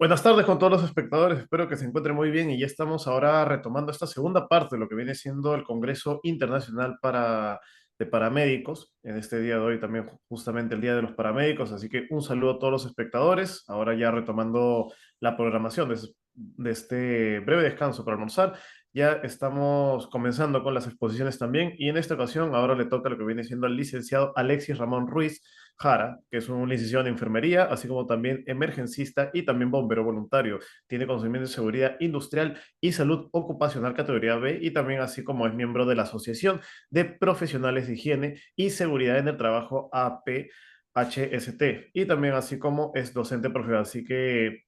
Buenas tardes con todos los espectadores, espero que se encuentren muy bien y ya estamos ahora retomando esta segunda parte de lo que viene siendo el Congreso Internacional de Paramédicos, en este día de hoy también justamente el Día de los Paramédicos, así que un saludo a todos los espectadores, ahora ya retomando la programación de este breve descanso para almorzar, ya estamos comenzando con las exposiciones también y en esta ocasión ahora le toca lo que viene siendo al licenciado Alexis Ramón Ruiz Jara, que es un licenciado en enfermería, así como también emergencista y también bombero voluntario. Tiene conocimiento de seguridad industrial y salud ocupacional categoría B y también así como es miembro de la Asociación de Profesionales de Higiene y Seguridad en el Trabajo APHST y también así como es docente profesional. Así que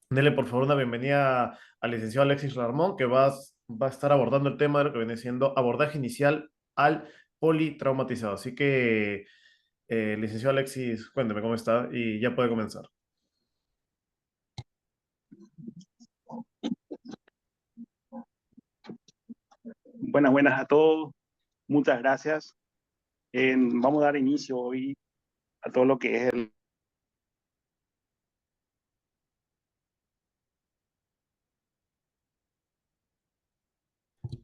dele por favor una bienvenida al licenciado Alexis Ramón que va a estar abordando el tema de lo que viene siendo abordaje inicial al politraumatizado. Así que licenciado Alexis, cuénteme cómo está y ya puede comenzar. Buenas a todos. Muchas gracias. Vamos a dar inicio hoy a todo lo que es el...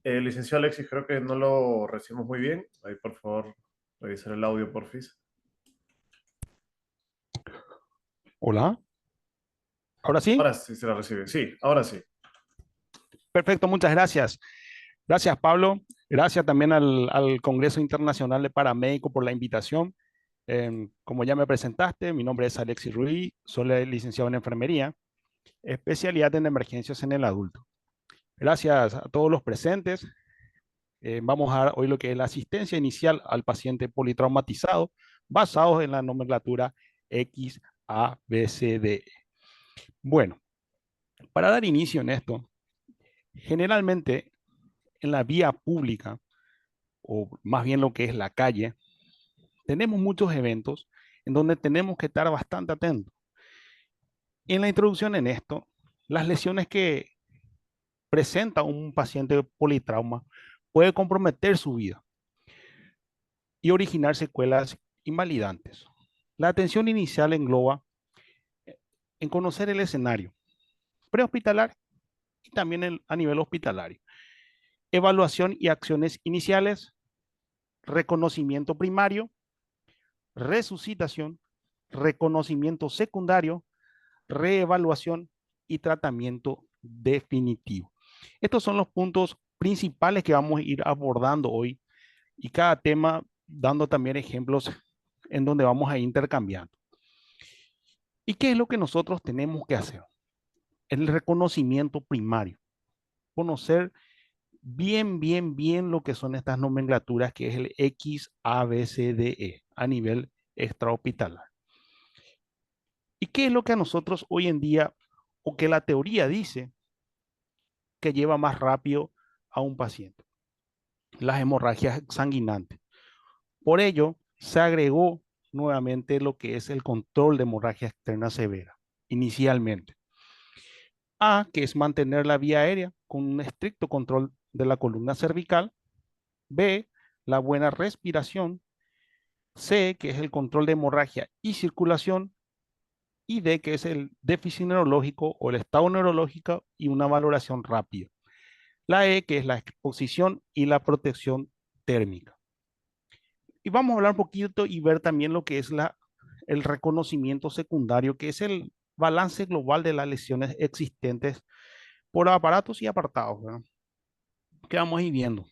Licenciado Alexis, creo que no lo recibimos muy bien. Ahí, por favor, revisar el audio, porfis. Hola, ahora sí. Ahora sí se la recibe. Sí, ahora sí. Perfecto, muchas gracias. Gracias, Pablo. Gracias también al Congreso Internacional de Paramédicos por la invitación. Como ya me presentaste, mi nombre es Alexis Ruiz, soy licenciado en enfermería, especialidad en emergencias en el adulto. Gracias a todos los presentes. Vamos a dar hoy lo que es la asistencia inicial al paciente politraumatizado, basados en la nomenclatura X, A, B, C, D. Bueno, para dar inicio en esto, generalmente en la vía pública, o más bien lo que es la calle, tenemos muchos eventos en donde tenemos que estar bastante atentos. En la introducción en esto, las lesiones que presenta un paciente politrauma puede comprometer su vida y originar secuelas invalidantes. La atención inicial engloba en conocer el escenario prehospitalario y también a nivel hospitalario. Evaluación y acciones iniciales, reconocimiento primario, resucitación, reconocimiento secundario, reevaluación y tratamiento definitivo. Estos son los puntos principales que vamos a ir abordando hoy y cada tema dando también ejemplos en donde vamos a ir intercambiando. ¿Y qué es lo que nosotros tenemos que hacer? El reconocimiento primario. Conocer bien lo que son estas nomenclaturas, que es el X, A, B, C, D, E, a nivel extrahospitalar. ¿Y qué es lo que a nosotros hoy en día, o que la teoría dice, que lleva más rápido a un paciente? Las hemorragias sanguinantes. Por ello, se agregó nuevamente lo que es el control de hemorragia externa severa, inicialmente. A, que es mantener la vía aérea con un estricto control de la columna cervical. B, la buena respiración. C, que es el control de hemorragia y circulación. Y D, que es el déficit neurológico o el estado neurológico y una valoración rápida. La E, que es la exposición y la protección térmica. Y vamos a hablar un poquito y ver también lo que es el reconocimiento secundario, que es el balance global de las lesiones existentes por aparatos y apartados, ¿verdad? Que vamos a ir viendo.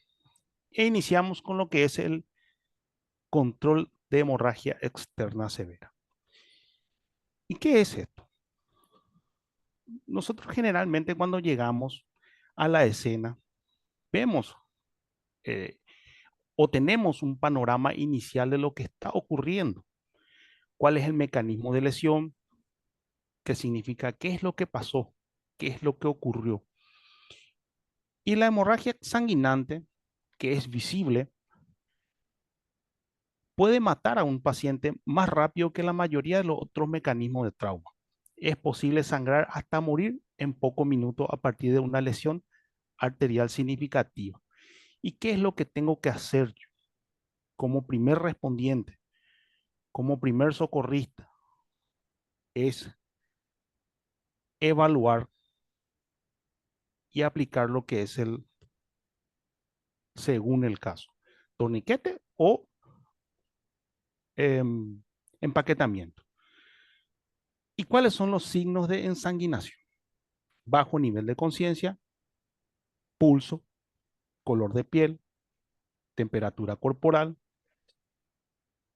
E iniciamos con lo que es el control de hemorragia externa severa. ¿Y qué es esto? Nosotros generalmente cuando llegamos a la escena, vemos eh, o tenemos un panorama inicial de lo que está ocurriendo. ¿Cuál es el mecanismo de lesión? ¿Qué significa? ¿Qué es lo que pasó? ¿Qué es lo que ocurrió? Y la hemorragia sanguinante, que es visible, puede matar a un paciente más rápido que la mayoría de los otros mecanismos de trauma. Es posible sangrar hasta morir en pocos minutos a partir de una lesión arterial significativa. ¿Y qué es lo que tengo que hacer yo como primer respondiente, como primer socorrista? Es evaluar y aplicar lo que es el, según el caso, torniquete o empaquetamiento. ¿Y cuáles son los signos de ensanguinación? Bajo nivel de conciencia, pulso, color de piel, temperatura corporal,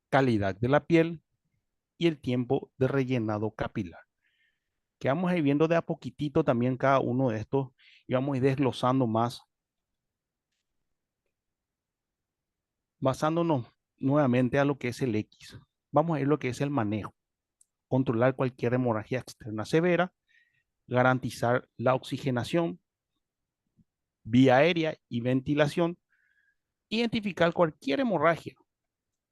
calidad de la piel y el tiempo de rellenado capilar. Que vamos a ir viendo de a poquitito también cada uno de estos y vamos a ir desglosando más, basándonos nuevamente a lo que es el X. Vamos a ir a lo que es el manejo, controlar cualquier hemorragia externa severa, garantizar la oxigenación, vía aérea y ventilación, identificar cualquier hemorragia,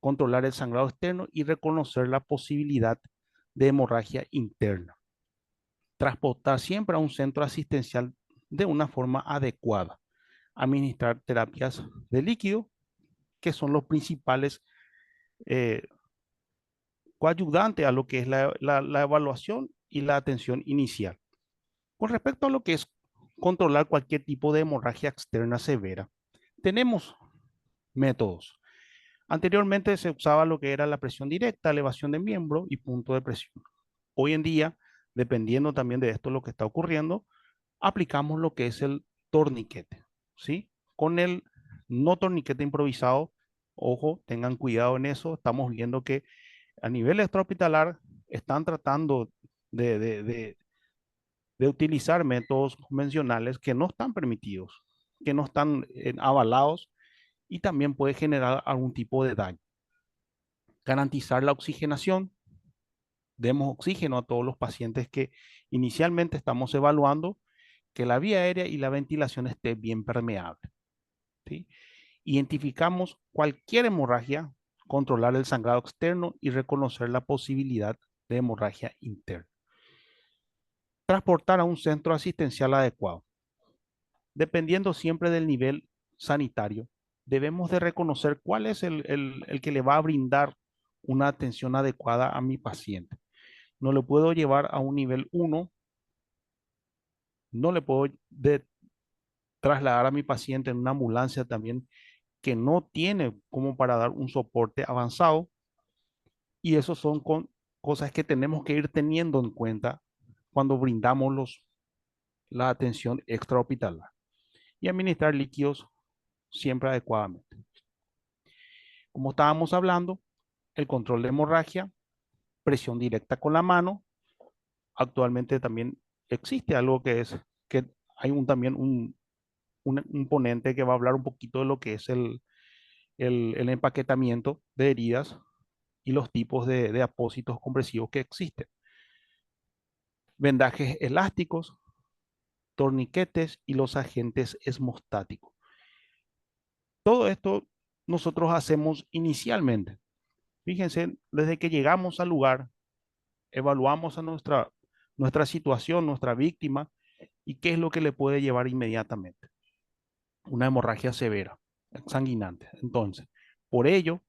controlar el sangrado externo y reconocer la posibilidad de hemorragia interna. Transportar siempre a un centro asistencial de una forma adecuada. Administrar terapias de líquido, que son los principales eh, coayudantes a lo que es la evaluación y la atención inicial. Con respecto a lo que es controlar cualquier tipo de hemorragia externa severa, tenemos métodos. Anteriormente se usaba lo que era la presión directa, elevación de miembro y punto de presión. Hoy en día, dependiendo también de esto lo que está ocurriendo, aplicamos lo que es el torniquete, ¿sí? Con el no torniquete improvisado, ojo, tengan cuidado en eso, estamos viendo que a nivel extrahospitalar están tratando de, de, de, de utilizar métodos convencionales que no están permitidos, que no están avalados y también puede generar algún tipo de daño. Garantizar la oxigenación. Demos oxígeno a todos los pacientes que inicialmente estamos evaluando, que la vía aérea y la ventilación esté bien permeable, ¿sí? Identificamos cualquier hemorragia, controlar el sangrado externo y reconocer la posibilidad de hemorragia interna. Transportar a un centro asistencial adecuado. Dependiendo siempre del nivel sanitario, debemos de reconocer cuál es el que le va a brindar una atención adecuada a mi paciente. No le puedo llevar a un nivel 1, no le puedo trasladar a mi paciente en una ambulancia también que no tiene como para dar un soporte avanzado, y eso son cosas que tenemos que ir teniendo en cuenta cuando brindamos la atención extrahospitalar y administrar líquidos siempre adecuadamente. Como estábamos hablando, el control de hemorragia, presión directa con la mano. Actualmente también existe algo que es que hay también un ponente que va a hablar un poquito de lo que es el empaquetamiento de heridas y los tipos de apósitos compresivos que existen. Vendajes elásticos, torniquetes y los agentes esmostáticos. Todo esto nosotros hacemos inicialmente. Fíjense, desde que llegamos al lugar, evaluamos a nuestra situación, nuestra víctima, y qué es lo que le puede llevar inmediatamente. Una hemorragia severa, sanguinante. Entonces, por ello,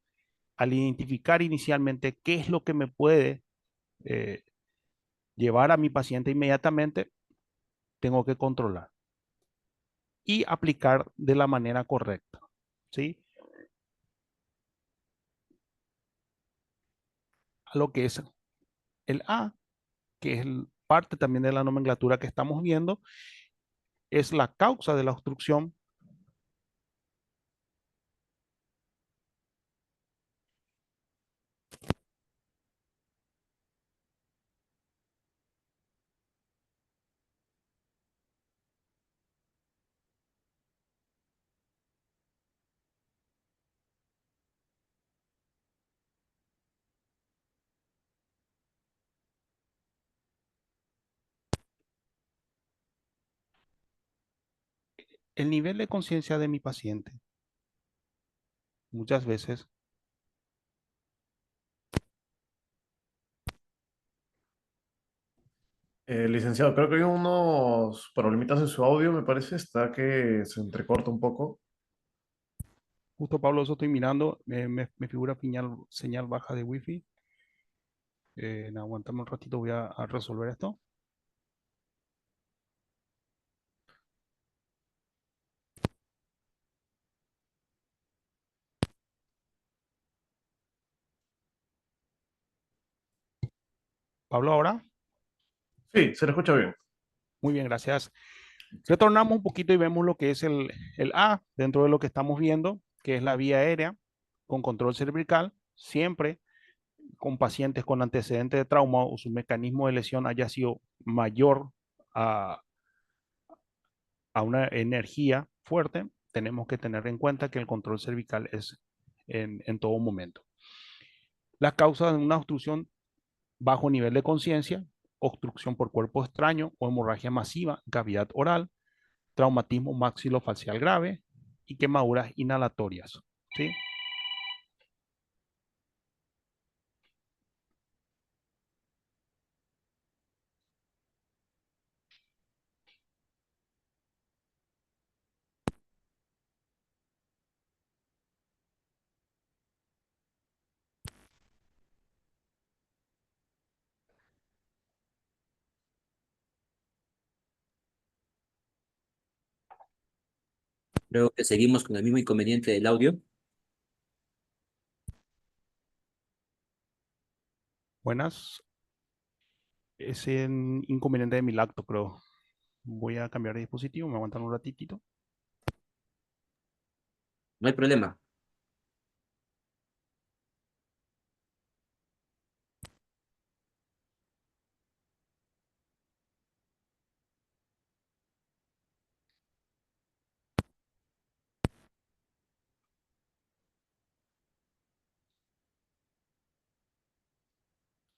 al identificar inicialmente qué es lo que me puede eh, llevar a mi paciente inmediatamente, tengo que controlar y aplicar de la manera correcta, ¿sí? A lo que es el A, que es parte también de la nomenclatura que estamos viendo, es la causa de la obstrucción. El nivel de conciencia de mi paciente muchas veces. Licenciado, creo que hay unos problemitas en su audio, me parece. Está que se entrecorta un poco. Justo, Pablo, eso estoy mirando, me figura señal baja de wifi. Aguantame un ratito, voy a resolver esto. Pablo, ahora. Sí, se le escucha bien. Muy bien, gracias. Retornamos un poquito y vemos lo que es el A dentro de lo que estamos viendo, que es la vía aérea con control cervical, siempre con pacientes con antecedentes de trauma o su mecanismo de lesión haya sido mayor a, a una energía fuerte, tenemos que tener en cuenta que el control cervical es en todo momento. La causa de una obstrucción: bajo nivel de conciencia, obstrucción por cuerpo extraño o hemorragia masiva, cavidad oral, traumatismo maxilofacial grave y quemaduras inhalatorias. ¿Sí? Creo que seguimos con el mismo inconveniente del audio. Buenas. Es un inconveniente de mi lacto, pero voy a cambiar de dispositivo. Me aguantan un ratitito. No hay problema.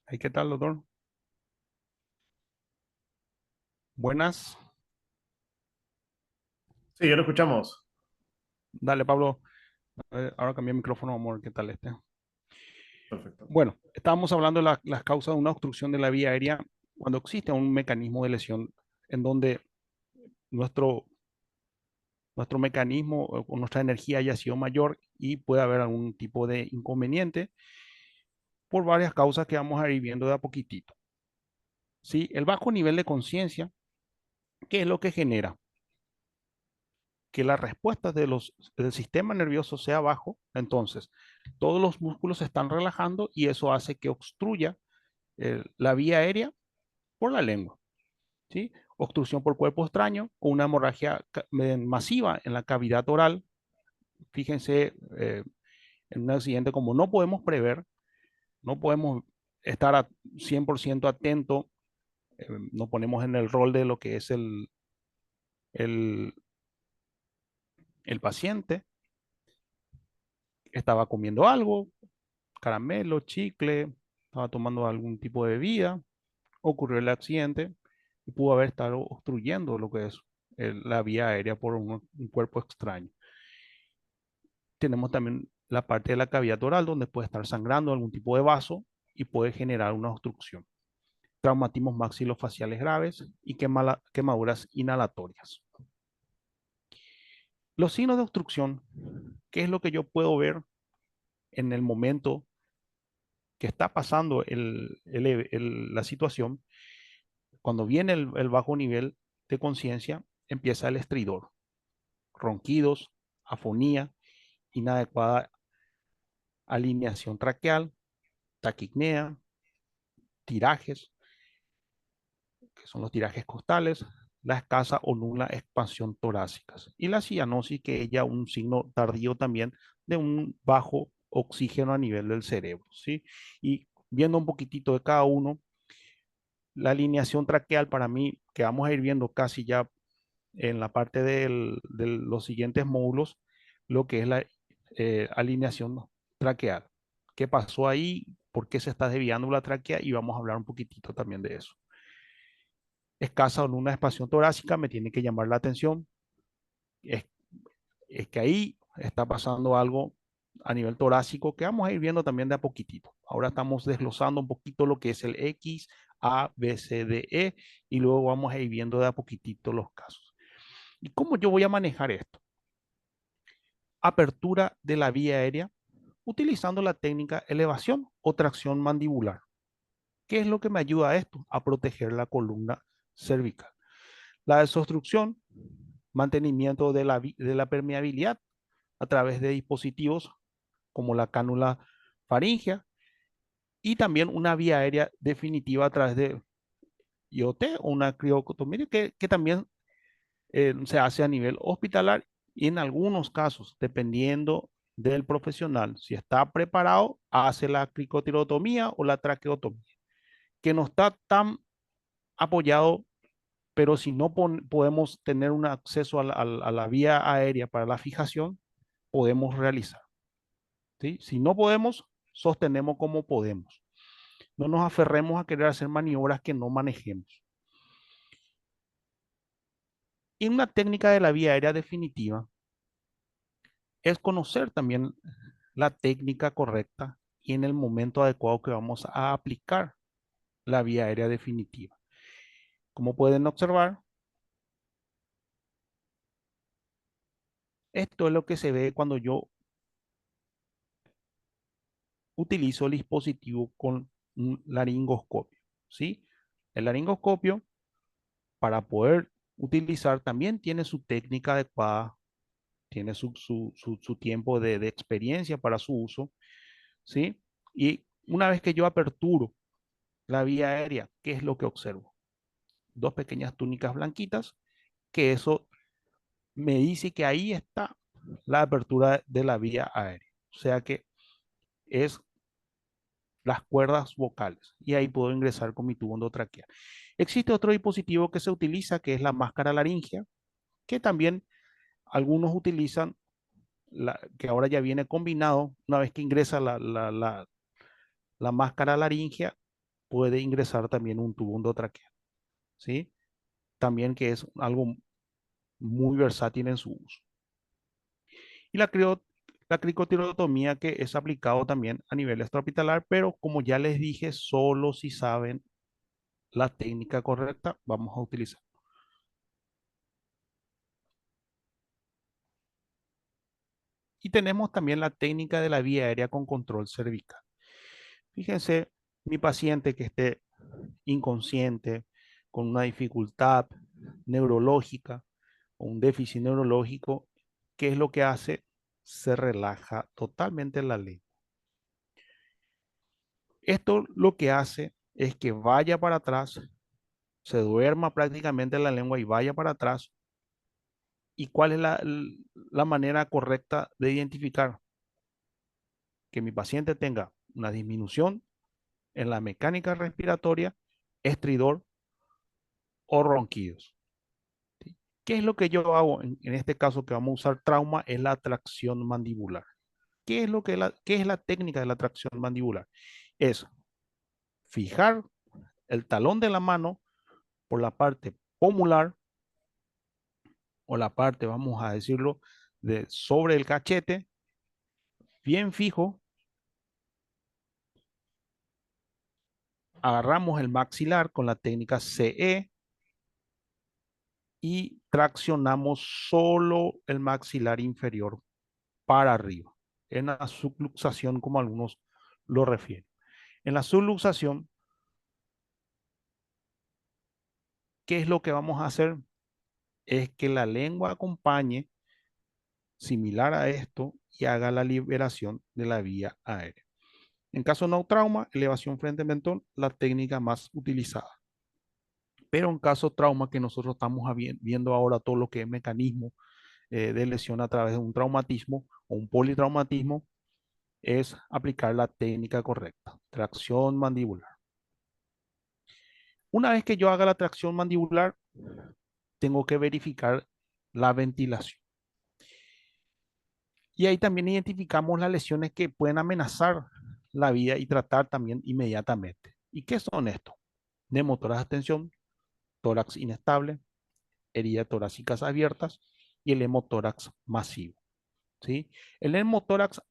¿Ahí qué tal, doctor? Buenas. Sí, ya lo escuchamos. Dale, Pablo. Ahora cambié el micrófono, amor. ¿Qué tal este? Perfecto. Bueno, estábamos hablando de las causas de una obstrucción de la vía aérea cuando existe un mecanismo de lesión en donde nuestro, nuestro mecanismo o nuestra energía haya sido mayor y puede haber algún tipo de inconveniente por varias causas que vamos a ir viendo de a poquitito. ¿Sí? El bajo nivel de conciencia, ¿qué es lo que genera? Que la respuesta del sistema nervioso sea bajo, entonces todos los músculos se están relajando y eso hace que obstruya la vía aérea por la lengua. ¿Sí? Obstrucción por cuerpo extraño con una hemorragia masiva en la cavidad oral. Fíjense, en un accidente como no podemos prever, no podemos estar a 100% atento, nos ponemos en el rol de lo que es el, el paciente, estaba comiendo algo, caramelo, chicle, estaba tomando algún tipo de bebida, ocurrió el accidente y pudo haber estado obstruyendo lo que es la vía aérea por un cuerpo extraño. Tenemos también la parte de la cavidad oral donde puede estar sangrando algún tipo de vaso y puede generar una obstrucción. Traumatismos maxilofaciales graves y quemaduras inhalatorias. Los signos de obstrucción, ¿qué es lo que yo puedo ver en el momento que está pasando la situación? Cuando viene el bajo nivel de conciencia, empieza el estridor, ronquidos, afonía, inadecuada alineación traqueal, taquipnea, tirajes, que son los tirajes costales, la escasa o nula expansión torácica. Y la cianosis, que es ya un signo tardío también de un bajo oxígeno a nivel del cerebro. ¿Sí? Y viendo un poquitito de cada uno, la alineación traqueal para mí, que vamos a ir viendo casi ya en la parte de los siguientes módulos, lo que es la alineación traqueal. ¿Qué pasó ahí? ¿Por qué se está desviando la tráquea? Y vamos a hablar un poquitito también de eso. Escasa o nula expansión torácica me tiene que llamar la atención. Es, es que ahí está pasando algo a nivel torácico que vamos a ir viendo también de a poquitito. Ahora estamos desglosando un poquito lo que es el X, A, B, C, D, E y luego vamos a ir viendo de a poquitito los casos. ¿Y cómo yo voy a manejar esto? Apertura de la vía aérea utilizando la técnica elevación o tracción mandibular. ¿Qué es lo que me ayuda a esto? A proteger la columna cervical. La desobstrucción, mantenimiento de la permeabilidad a través de dispositivos como la cánula faríngea y también una vía aérea definitiva a través de IoT o una criotomía que también se hace a nivel hospitalar y en algunos casos, dependiendo del profesional, si está preparado, hace la cricotirotomía o la traqueotomía, que no está tan apoyado, pero si no podemos tener un acceso a la vía aérea para la fijación, podemos realizar. ¿Sí? Si no podemos, sostenemos como podemos. No nos aferremos a querer hacer maniobras que no manejemos. Y una técnica de la vía aérea definitiva es conocer también la técnica correcta y en el momento adecuado que vamos a aplicar la vía aérea definitiva. Como pueden observar, esto es lo que se ve cuando yo utilizo el dispositivo con un laringoscopio, ¿sí? El laringoscopio, para poder utilizar, también tiene su técnica adecuada, tiene su tiempo de experiencia para su uso, ¿sí? Y una vez que yo aperturo la vía aérea, ¿qué es lo que observo? Dos pequeñas túnicas blanquitas, que eso me dice que ahí está la apertura de la vía aérea. O sea que es las cuerdas vocales y ahí puedo ingresar con mi tubo endotraqueal. Existe otro dispositivo que se utiliza que es la máscara laringea, que también algunos utilizan, que ahora ya viene combinado, una vez que ingresa la máscara laringea, puede ingresar también un tubo endotraqueal, ¿sí? También que es algo muy versátil en su uso. Y la cricotirotomía que es aplicado también a nivel extrahospitalar, pero como ya les dije, solo si saben la técnica correcta, vamos a utilizar. Y tenemos también la técnica de la vía aérea con control cervical. Fíjense, mi paciente que esté inconsciente, con una dificultad neurológica o un déficit neurológico, ¿qué es lo que hace? Se relaja totalmente la lengua. Esto lo que hace es que vaya para atrás, se duerma prácticamente la lengua y vaya para atrás. ¿Y cuál es la manera correcta de identificar que mi paciente tenga una disminución en la mecánica respiratoria, estridor o ronquidos? ¿Sí? ¿Qué es lo que yo hago en este caso que vamos a usar trauma? Es la tracción mandibular. ¿Qué es la técnica de la tracción mandibular? Es fijar el talón de la mano por la parte pomular o la parte, vamos a decirlo, de sobre el cachete, bien fijo. Agarramos el maxilar con la técnica CE y traccionamos solo el maxilar inferior para arriba, en la subluxación como algunos lo refieren. En la subluxación, ¿qué es lo que vamos a hacer? Es que la lengua acompañe similar a esto y haga la liberación de la vía aérea. En caso no trauma, elevación frente al mentón, la técnica más utilizada. Pero en caso trauma, que nosotros estamos viendo ahora todo lo que es mecanismo de lesión a través de un traumatismo o un politraumatismo, es aplicar la técnica correcta, tracción mandibular. Una vez que yo haga la tracción mandibular, tengo que verificar la ventilación. Y ahí también identificamos las lesiones que pueden amenazar la vida y tratar también inmediatamente. ¿Y qué son estos? Neumotórax de tensión, tórax inestable, heridas torácicas abiertas y el hemotórax masivo. ¿Sí? El hemotórax,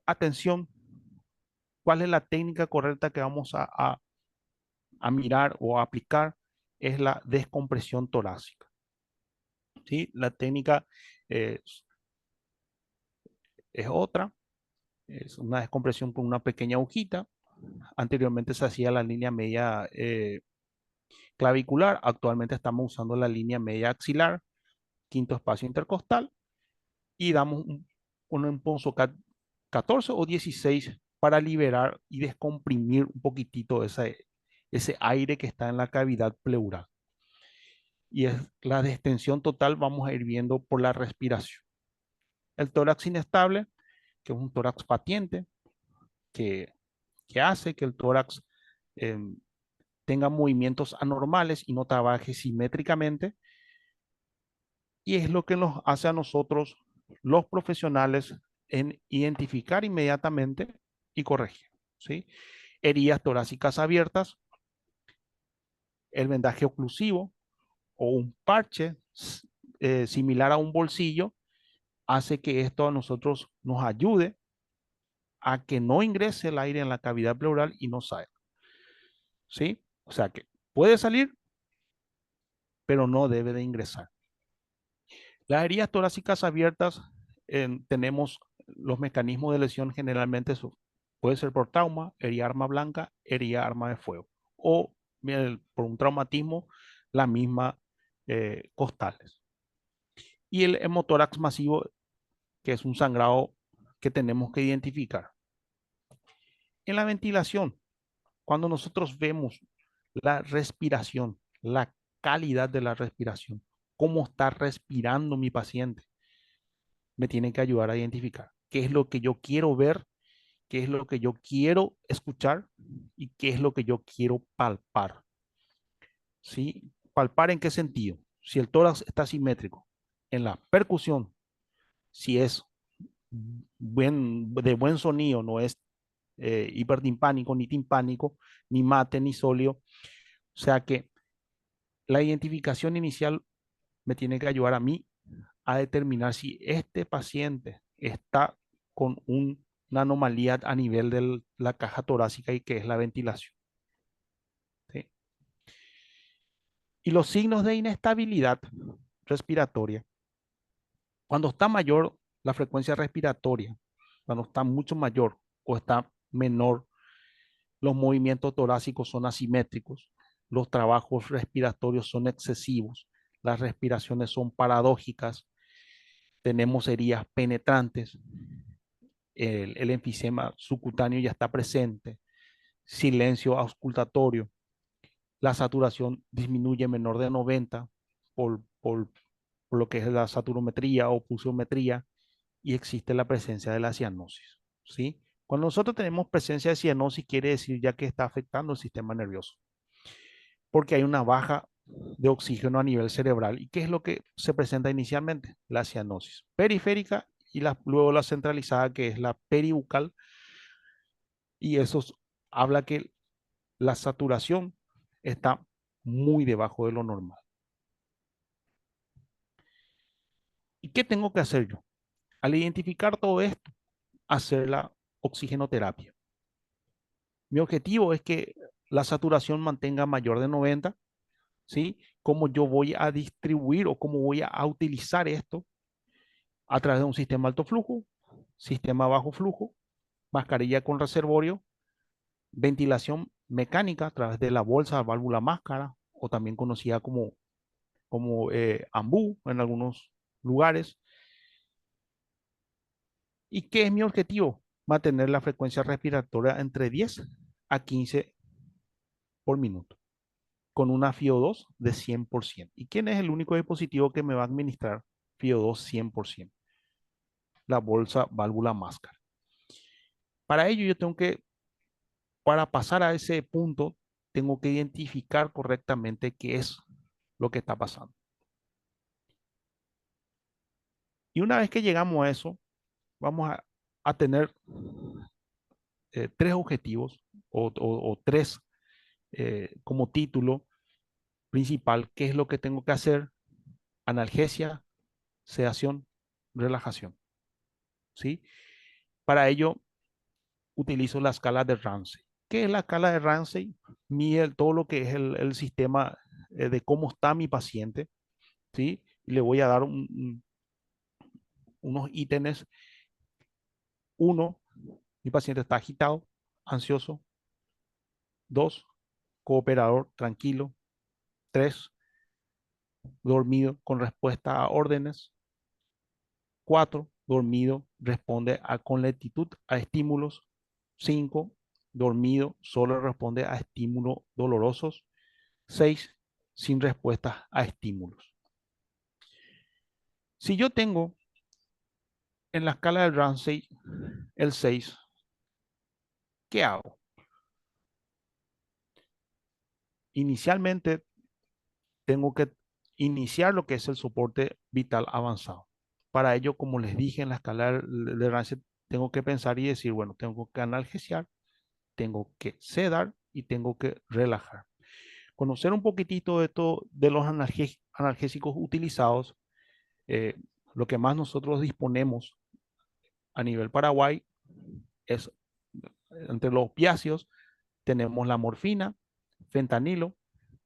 atención, ¿cuál es la técnica correcta que vamos a mirar o a aplicar? Es la descompresión torácica. ¿Sí? La técnica es otra, es una descompresión con una pequeña agujita. Anteriormente se hacía la línea media clavicular, actualmente estamos usando la línea media axilar, quinto espacio intercostal, y damos un punzo 14 o 16 para liberar y descomprimir un poquitito ese aire que está en la cavidad pleural. Y es la distensión total, vamos a ir viendo por la respiración. El tórax inestable, que es un tórax patiente, que, que hace que el tórax eh, tenga movimientos anormales y no trabaje simétricamente, y es lo que nos hace a nosotros, los profesionales, en identificar inmediatamente y corregir, ¿sí? Heridas torácicas abiertas, el vendaje oclusivo o un parche similar a un bolsillo hace que esto a nosotros nos ayude a que no ingrese el aire en la cavidad pleural y no salga, ¿sí? O sea que puede salir, pero no debe de ingresar. Las heridas torácicas abiertas, tenemos los mecanismos de lesión generalmente, puede ser por trauma, herida arma blanca, herida arma de fuego, o por un traumatismo, la misma costales. Y el hemotórax masivo, que es un sangrado que tenemos que identificar. En la ventilación, cuando nosotros vemos la respiración, la calidad de la respiración, cómo está respirando mi paciente, me tienen que ayudar a identificar qué es lo que yo quiero ver, qué es lo que yo quiero escuchar y qué es lo que yo quiero palpar. ¿Sí? ¿Palpar en qué sentido? Si el tórax está simétrico, en la percusión, si es de buen sonido, no es hipertimpánico, ni timpánico, ni mate, ni sólido. O sea que la identificación inicial me tiene que ayudar a mí a determinar si este paciente está con una anomalía a nivel de la caja torácica y que es la ventilación. ¿Sí? Y los signos de inestabilidad respiratoria, cuando está mayor la frecuencia respiratoria, cuando está mucho mayor o está menor, los movimientos torácicos son asimétricos, los trabajos respiratorios son excesivos, las respiraciones son paradójicas, tenemos heridas penetrantes, el enfisema subcutáneo ya está presente, silencio auscultatorio, la saturación disminuye menor de 90 por lo que es la saturometría o pulsiometría y existe la presencia de la cianosis, ¿sí? Cuando nosotros tenemos presencia de cianosis quiere decir ya que está afectando el sistema nervioso, porque hay una baja de oxígeno a nivel cerebral. ¿Y qué es lo que se presenta inicialmente? La cianosis periférica y luego la centralizada, que es la peribucal, y eso habla que la saturación está muy debajo de lo normal. ¿Y qué tengo que hacer yo? Al identificar todo esto, hacer la oxigenoterapia. Mi objetivo es que la saturación mantenga mayor de 90, ¿sí? ¿Cómo yo voy a distribuir o cómo voy a utilizar esto? A través de un sistema alto flujo, sistema bajo flujo, mascarilla con reservorio, ventilación mecánica a través de la bolsa, válvula máscara, o también conocida como AMBU en algunos lugares. ¿Y qué es mi objetivo? Mantener la frecuencia respiratoria entre 10 a 15 por minuto, con una FiO2 de 100%. ¿Y quién es el único dispositivo que me va a administrar FiO2 100%? La bolsa válvula máscara. Para ello yo tengo que, para pasar a ese punto, tengo que identificar correctamente qué es lo que está pasando. Y una vez que llegamos a eso, vamos a tener tres objetivos o tres como título principal, qué es lo que tengo que hacer: analgesia, sedación, relajación, ¿sí? Para ello utilizo la escala de Ramsey. ¿Qué es la escala de Ramsey? Mide todo lo que es el sistema de cómo está mi paciente, ¿sí? Y le voy a dar unos ítems. Uno, mi paciente está agitado, ansioso. Dos, cooperador, tranquilo. Tres, dormido con respuesta a órdenes. Cuatro, dormido, responde con lentitud a estímulos. 5, dormido, solo responde a estímulos dolorosos. 6, sin respuestas a estímulos. Si yo tengo en la escala del Ramsay el 6, ¿qué hago? Inicialmente tengo que iniciar lo que es el soporte vital avanzado. Para ello, como les dije en la escala de Ramsay, tengo que pensar y decir, bueno, tengo que analgesiar, tengo que sedar y tengo que relajar. Conocer un poquitito de todo de los analgésicos utilizados, eh, lo que más nosotros disponemos a nivel Paraguay es, entre los opiáceos, tenemos la morfina, fentanilo,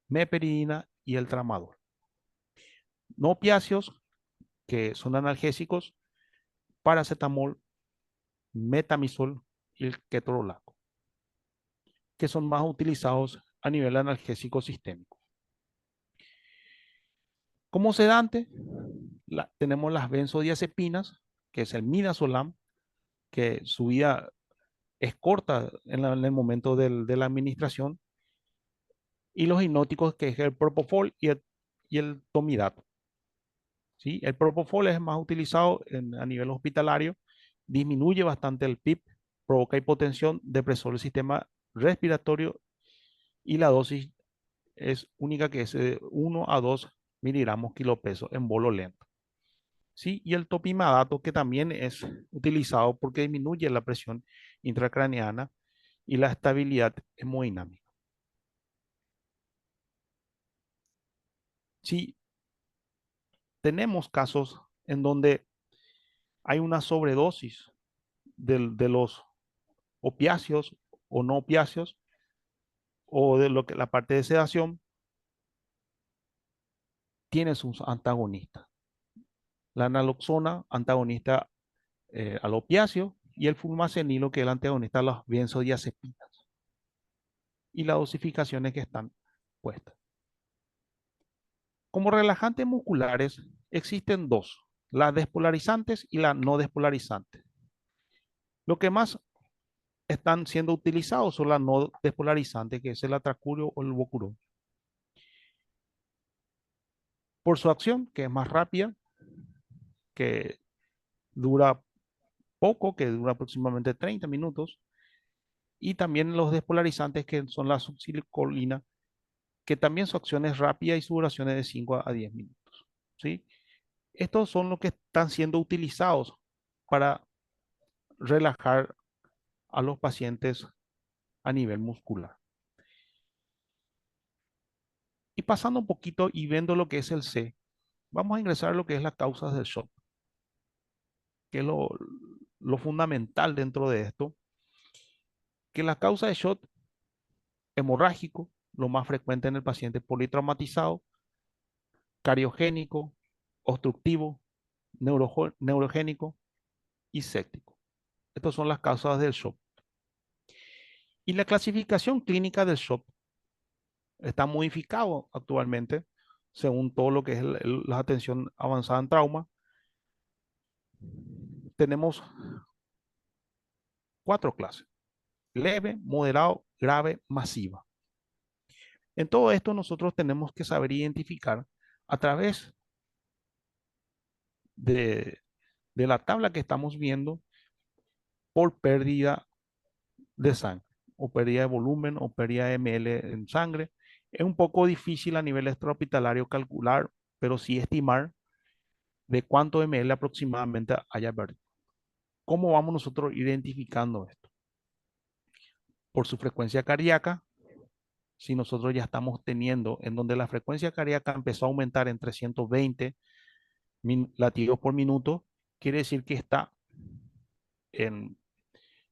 meperidina y el tramadol. No opiáceos, que son analgésicos, paracetamol, metamizol y el ketorolaco, que son más utilizados a nivel analgésico sistémico. Como sedante, tenemos las benzodiazepinas, que es el midazolam, que su vida es corta en el momento de la administración, y los hipnóticos, que es el propofol y el tomidato. ¿Sí? El propofol es más utilizado a nivel hospitalario, disminuye bastante el PIB, provoca hipotensión, depresor del sistema respiratorio, y la dosis es única, que es de 1 a 2 miligramos kilopeso en bolo lento. ¿Sí? Y el topimadato, que también es utilizado porque disminuye la presión intracraneana y la estabilidad hemodinámica. Sí, tenemos casos en donde hay una sobredosis de los opiáceos o no opiáceos, o de lo que la parte de sedación, tiene sus antagonistas. La naloxona, antagonista al opiáceo, y el flumacenilo, que es el antagonista a las benzodiazepinas, y las dosificaciones que están puestas. Como relajantes musculares existen dos: las despolarizantes y las no despolarizantes. Lo que más están siendo utilizados son las no despolarizantes, que es el atracurio o el bocurón. Por su acción, que es más rápida, que dura poco, que dura aproximadamente 30 minutos, y también los despolarizantes, que son la succinilcolina, que también su acción es rápida y su duración es de 5 a 10 minutos. ¿Sí? Estos son los que están siendo utilizados para relajar a los pacientes a nivel muscular. Y pasando un poquito y viendo lo que es el C, vamos a ingresar a lo que es las causas del shock, que es lo fundamental dentro de esto, que la causa de shock hemorrágico, lo más frecuente en el paciente politraumatizado, cariogénico, obstructivo, neurogénico y séptico. Estas son las causas del shock. Y la clasificación clínica del shock está modificado actualmente según todo lo que es la atención avanzada en trauma. Tenemos 4 clases: leve, moderado, grave, masiva. En todo esto nosotros tenemos que saber identificar a través de, de la tabla que estamos viendo, por pérdida de sangre, o pérdida de volumen, o pérdida de ml en sangre. Es un poco difícil a nivel extrahospitalario calcular, pero sí estimar de cuánto ml aproximadamente haya perdido. ¿Cómo vamos nosotros identificando esto? Por su frecuencia cardíaca. Si nosotros ya estamos teniendo en donde la frecuencia cardíaca empezó a aumentar en 320 latidos por minuto, quiere decir que está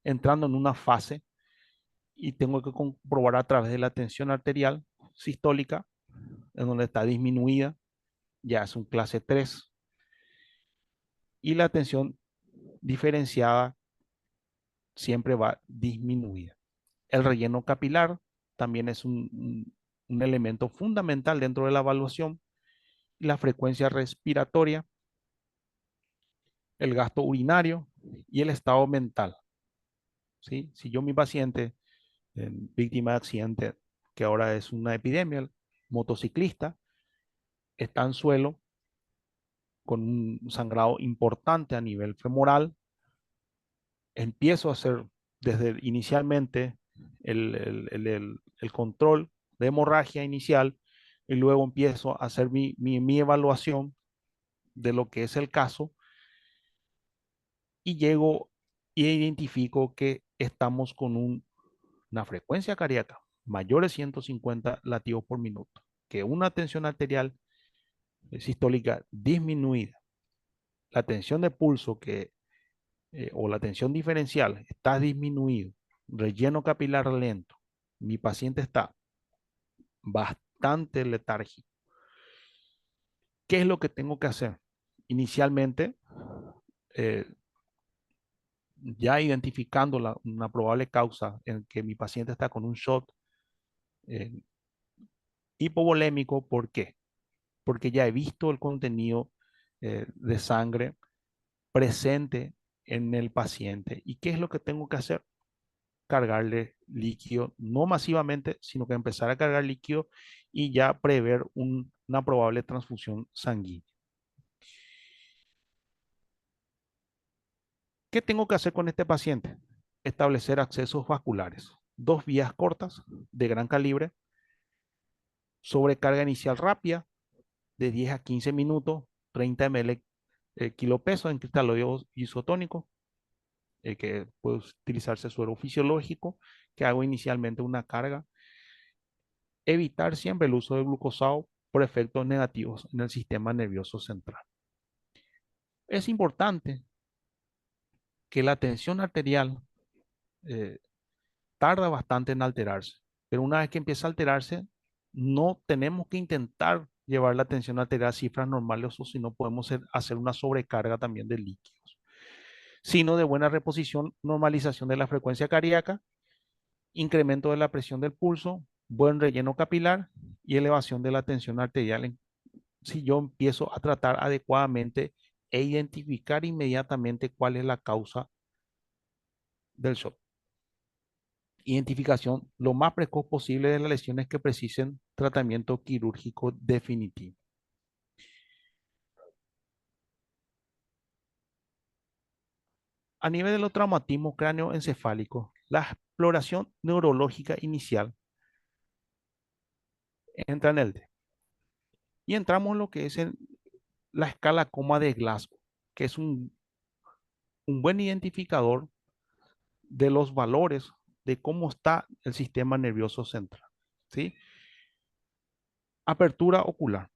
entrando en una fase, y tengo que comprobar a través de la tensión arterial sistólica, en donde está disminuida, ya es un clase 3, y la tensión diferenciada siempre va disminuida. El relleno capilar también es un elemento fundamental dentro de la evaluación, y la frecuencia respiratoria, el gasto urinario y el estado mental. ¿sí? Si yo, mi paciente, víctima de accidente, que ahora es una epidemia, motociclista, está en suelo con un sangrado importante a nivel femoral, empiezo a hacer desde inicialmente el control de hemorragia inicial y luego empiezo a hacer mi evaluación de lo que es el caso y llego e identifico que estamos con una frecuencia cardíaca mayor de 150 latidos por minuto, que una tensión arterial sistólica disminuida, la tensión de pulso o la tensión diferencial está disminuido, relleno capilar lento, mi paciente está bastante letárgico. ¿Qué es lo que tengo que hacer? Inicialmente, eh, ya identificando una probable causa en que mi paciente está con un shock eh, hipovolémico, ¿por qué? Porque ya he visto el contenido de sangre presente en el paciente. ¿Y qué es lo que tengo que hacer? Cargarle líquido, no masivamente, sino que empezar a cargar líquido y ya prever una probable transfusión sanguínea. ¿Qué tengo que hacer con este paciente? Establecer accesos vasculares, dos vías cortas de gran calibre, sobrecarga inicial rápida de 10 a 15 minutos, 30 ml kilopeso en cristalóide isotónico, que puede utilizarse suero fisiológico, que hago inicialmente una carga. Evitar siempre el uso de glucosado por efectos negativos en el sistema nervioso central. Es importante que la tensión arterial eh, tarda bastante en alterarse, pero una vez que empieza a alterarse, no tenemos que intentar llevar la tensión arterial a cifras normales o si no podemos hacer una sobrecarga también de líquidos, sino de buena reposición, normalización de la frecuencia cardíaca, incremento de la presión del pulso, buen relleno capilar y elevación de la tensión arterial si yo empiezo a tratar adecuadamente e identificar inmediatamente cuál es la causa del shock. Identificación lo más precoz posible de las lesiones que precisen tratamiento quirúrgico definitivo. A nivel de los traumatismos cráneoencefálicos, la exploración neurológica inicial entra en el D. Y entramos en lo que es la escala coma de Glasgow, que es un buen identificador de los valores de cómo está el sistema nervioso central. ¿Sí? Apertura ocular.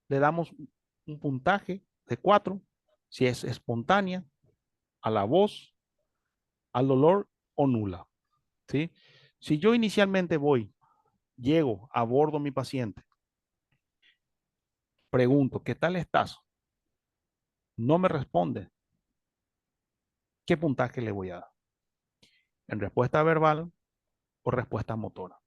Le damos un puntaje de 4 si es espontánea, a la voz, al dolor o nula. ¿Sí? Si yo inicialmente llego, abordo a mi paciente, pregunto, ¿qué tal estás? No me responde. ¿Qué puntaje le voy a dar? ¿En respuesta verbal o respuesta motora?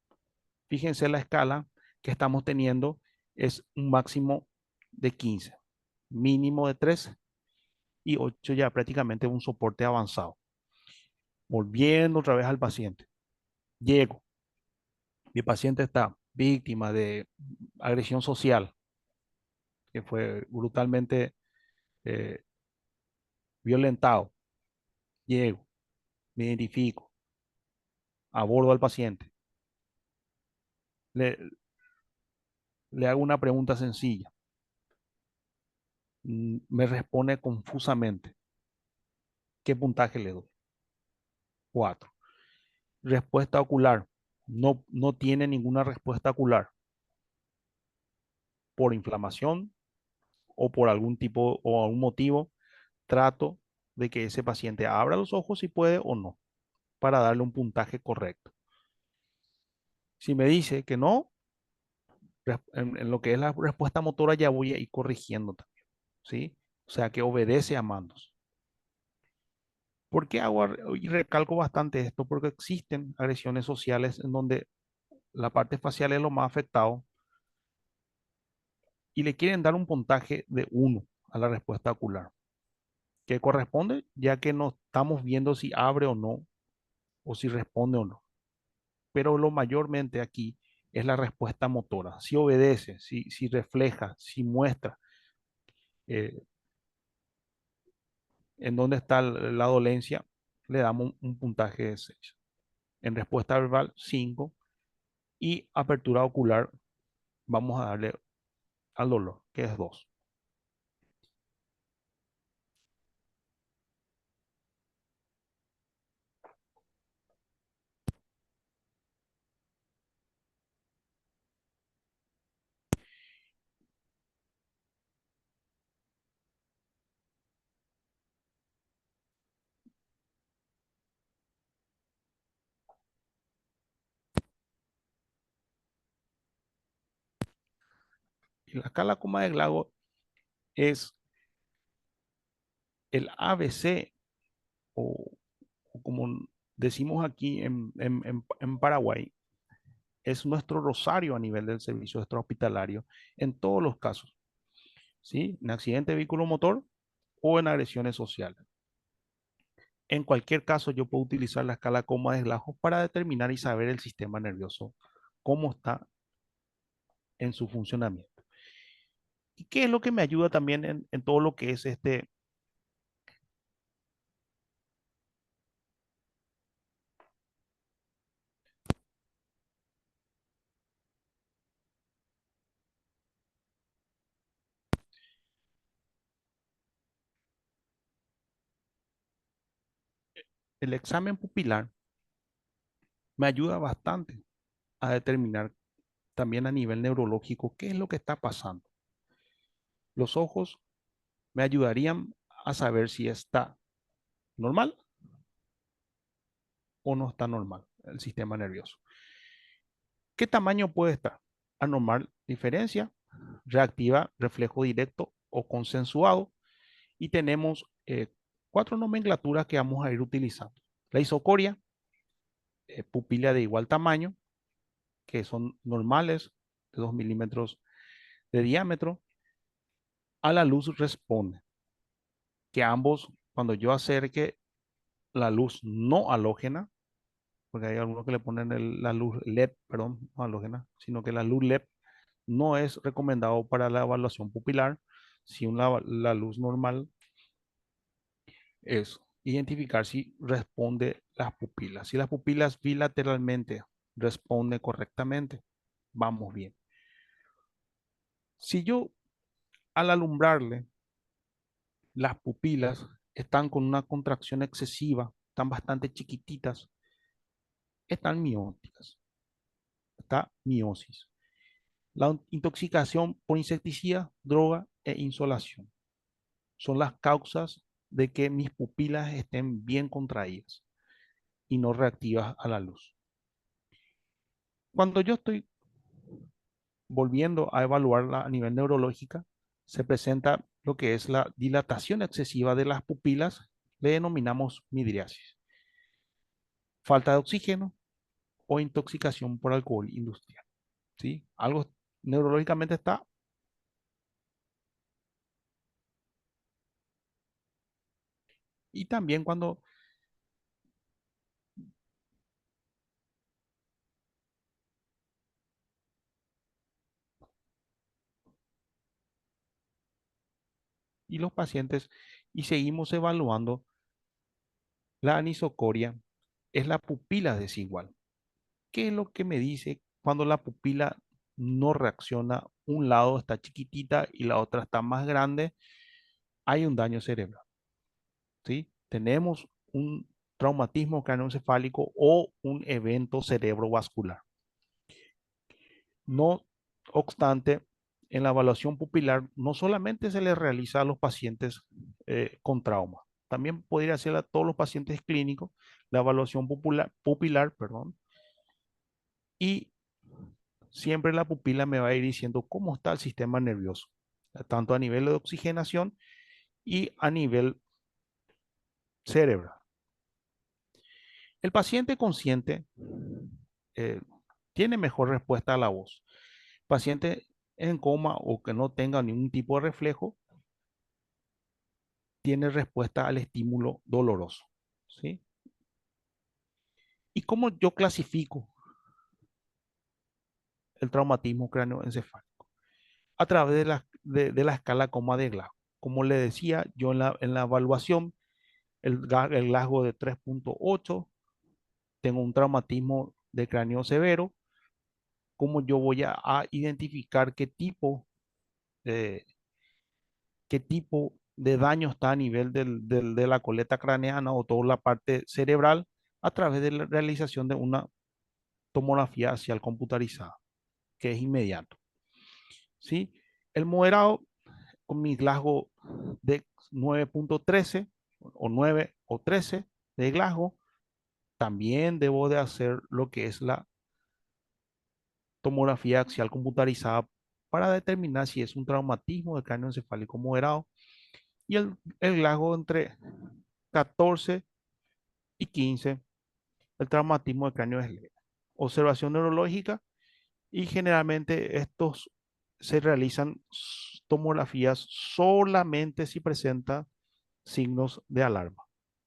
Fíjense la escala que estamos teniendo es un máximo de 15, mínimo de 3 y 8 ya prácticamente un soporte avanzado. Volviendo otra vez al paciente. Llego. Mi paciente está víctima de agresión social, que fue brutalmente eh, violentado. Llego, me identifico, abordo al paciente. Le, le hago una pregunta sencilla. Me responde confusamente. ¿Qué puntaje le doy? 4. Respuesta ocular. No tiene ninguna respuesta ocular por inflamación o por algún tipo o algún motivo. Trato de que ese paciente abra los ojos si puede o no, para darle un puntaje correcto. Si me dice que no, en lo que es la respuesta motora ya voy a ir corrigiendo también, ¿sí? O sea, que obedece a mandos. ¿Por qué hago y recalco bastante esto? Porque existen agresiones sociales en donde la parte facial es lo más afectado y le quieren dar un puntaje de 1 a la respuesta ocular. que corresponde, ya que no estamos viendo si abre o no, o si responde o no. Pero lo mayormente aquí es la respuesta motora. Si obedece, si refleja, si muestra eh, en dónde está la dolencia, le damos un puntaje de 6. En respuesta verbal, 5. Y apertura ocular, vamos a darle al dolor, que es 2. Y la escala Coma de Glago es el ABC, o como decimos aquí en Paraguay, es nuestro rosario a nivel del servicio extrahospitalario en todos los casos, ¿sí? En accidente vehículo-motor o en agresiones sociales. En cualquier caso, yo puedo utilizar la escala Coma de Glago para determinar y saber el sistema nervioso, cómo está en su funcionamiento. ¿Y qué es lo que me ayuda también en todo lo que es el examen pupilar? Me ayuda bastante a determinar también a nivel neurológico qué es lo que está pasando. Los ojos me ayudarían a saber si está normal o no está normal el sistema nervioso. ¿Qué tamaño puede estar? Anormal, diferencia, reactiva, reflejo directo o consensuado. Y tenemos 4 nomenclaturas que vamos a ir utilizando. La isocoria, pupila de igual tamaño, que son normales, de 2 milímetros de diámetro. A la luz responde, que ambos, cuando yo acerque la luz no halógena, porque hay algunos que le ponen la luz LED, perdón, no halógena, sino que la luz LED no es recomendado para la evaluación pupilar. Si la luz normal es identificar si responde las pupilas. Si las pupilas bilateralmente responde correctamente, vamos bien. Si yo al alumbrarle las pupilas están con una contracción excesiva, están bastante chiquititas, están mióticas, está miosis. La intoxicación por insecticida, droga e insolación son las causas de que mis pupilas estén bien contraídas y no reactivas a la luz. Cuando yo estoy volviendo a evaluarla a nivel neurológica, se presenta lo que es la dilatación excesiva de las pupilas, le denominamos midriasis, falta de oxígeno o intoxicación por alcohol industrial. ¿Sí? Algo neurológicamente está. Y también cuando y los pacientes y seguimos evaluando la anisocoria, es la pupila desigual. ¿Qué es lo que me dice cuando la pupila no reacciona? Un lado está chiquitita y la otra está más grande. Hay un daño cerebral, ¿sí? Tenemos un traumatismo craneoencefálico o un evento cerebrovascular. No obstante, en la evaluación pupilar no solamente se le realiza a los pacientes con trauma, también podría ser a todos los pacientes clínicos la evaluación pupilar, perdón, y siempre la pupila me va a ir diciendo cómo está el sistema nervioso, tanto a nivel de oxigenación y a nivel cerebral. El paciente consciente eh, tiene mejor respuesta a la voz. Paciente en coma o que no tenga ningún tipo de reflejo, tiene respuesta al estímulo doloroso, ¿sí? ¿Y cómo yo clasifico el traumatismo cráneoencefálico? A través de la escala coma de Glasgow. Como le decía, yo en la evaluación, el Glasgow de 3.8, tengo un traumatismo de cráneo severo. ¿Cómo yo voy a identificar qué tipo de daño está a nivel de la coleta craneana o toda la parte cerebral? A través de la realización de una tomografía axial computarizada, que es inmediato, ¿sí? El moderado, con mi Glasgow de 9.13 o 9 o 13 de Glasgow, también debo de hacer lo que es la tomografía axial computarizada para determinar si es un traumatismo de cráneo encefálico moderado, y el Glasgow entre 14 y 15, el traumatismo de cráneo es leve. Observación neurológica, y generalmente estos se realizan tomografías solamente si presenta signos de alarma,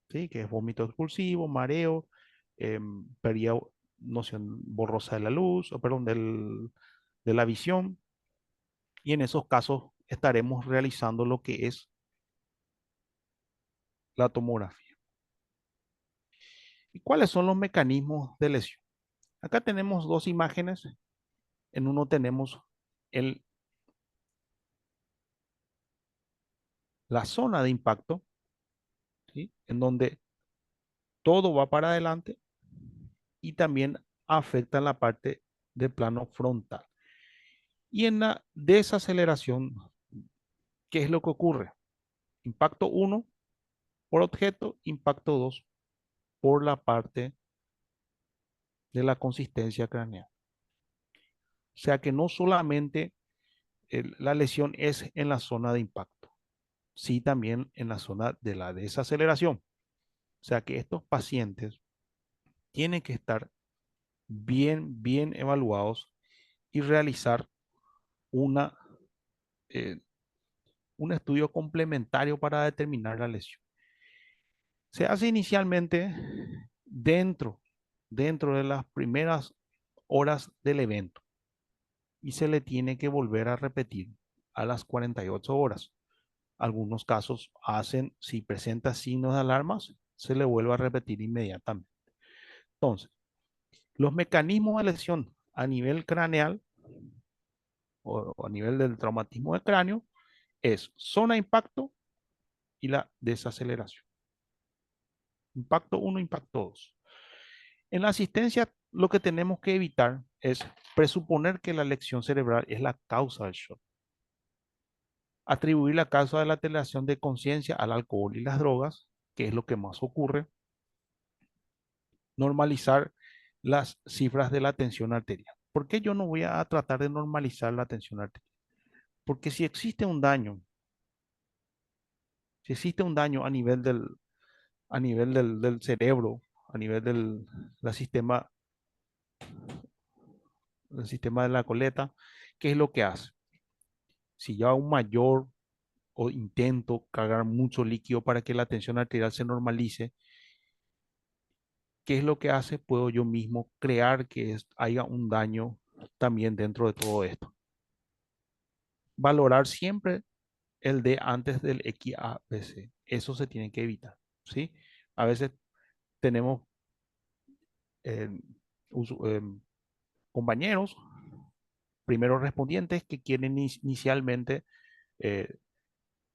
¿sí? Que es vómito expulsivo, mareo, pérdida, noción borrosa de la luz, o perdón, de la visión, y en esos casos estaremos realizando lo que es la tomografía. ¿Y cuáles son los mecanismos de lesión? Acá tenemos dos imágenes. En uno tenemos el, la zona de impacto, ¿sí? En donde todo va para adelante y también afecta la parte del plano frontal. Y en la desaceleración, ¿qué es lo que ocurre? Impacto 1 por objeto, impacto 2 por la parte de la consistencia craneal. O sea que no solamente la lesión es en la zona de impacto, sí también en la zona de la desaceleración. O sea que estos pacientes tienen que estar bien evaluados y realizar una, eh, un estudio complementario para determinar la lesión. Se hace inicialmente dentro de las primeras horas del evento, y se le tiene que volver a repetir a las 48 horas. Algunos casos hacen, si presenta signos de alarmas, se le vuelve a repetir inmediatamente. Entonces, los mecanismos de lesión a nivel craneal o a nivel del traumatismo de cráneo es zona de impacto y la desaceleración. Impacto 1, impacto 2. En la asistencia, lo que tenemos que evitar es presuponer que la lesión cerebral es la causa del shock. Atribuir la causa de la alteración de conciencia al alcohol y las drogas, que es lo que más ocurre. Normalizar las cifras de la tensión arterial. ¿Por qué yo no voy a tratar de normalizar la tensión arterial? Porque si existe un daño a nivel del cerebro, a nivel del sistema de la coleta, ¿qué es lo que hace? Si yo hago un mayor o intento cargar mucho líquido para que la tensión arterial se normalice, ¿qué es lo que hace? Puedo yo mismo crear que haya un daño también dentro de todo esto. Valorar siempre el D antes del XABC. Eso se tiene que evitar, ¿sí? A veces tenemos eh, eh, compañeros, primeros respondientes, que quieren inicialmente eh,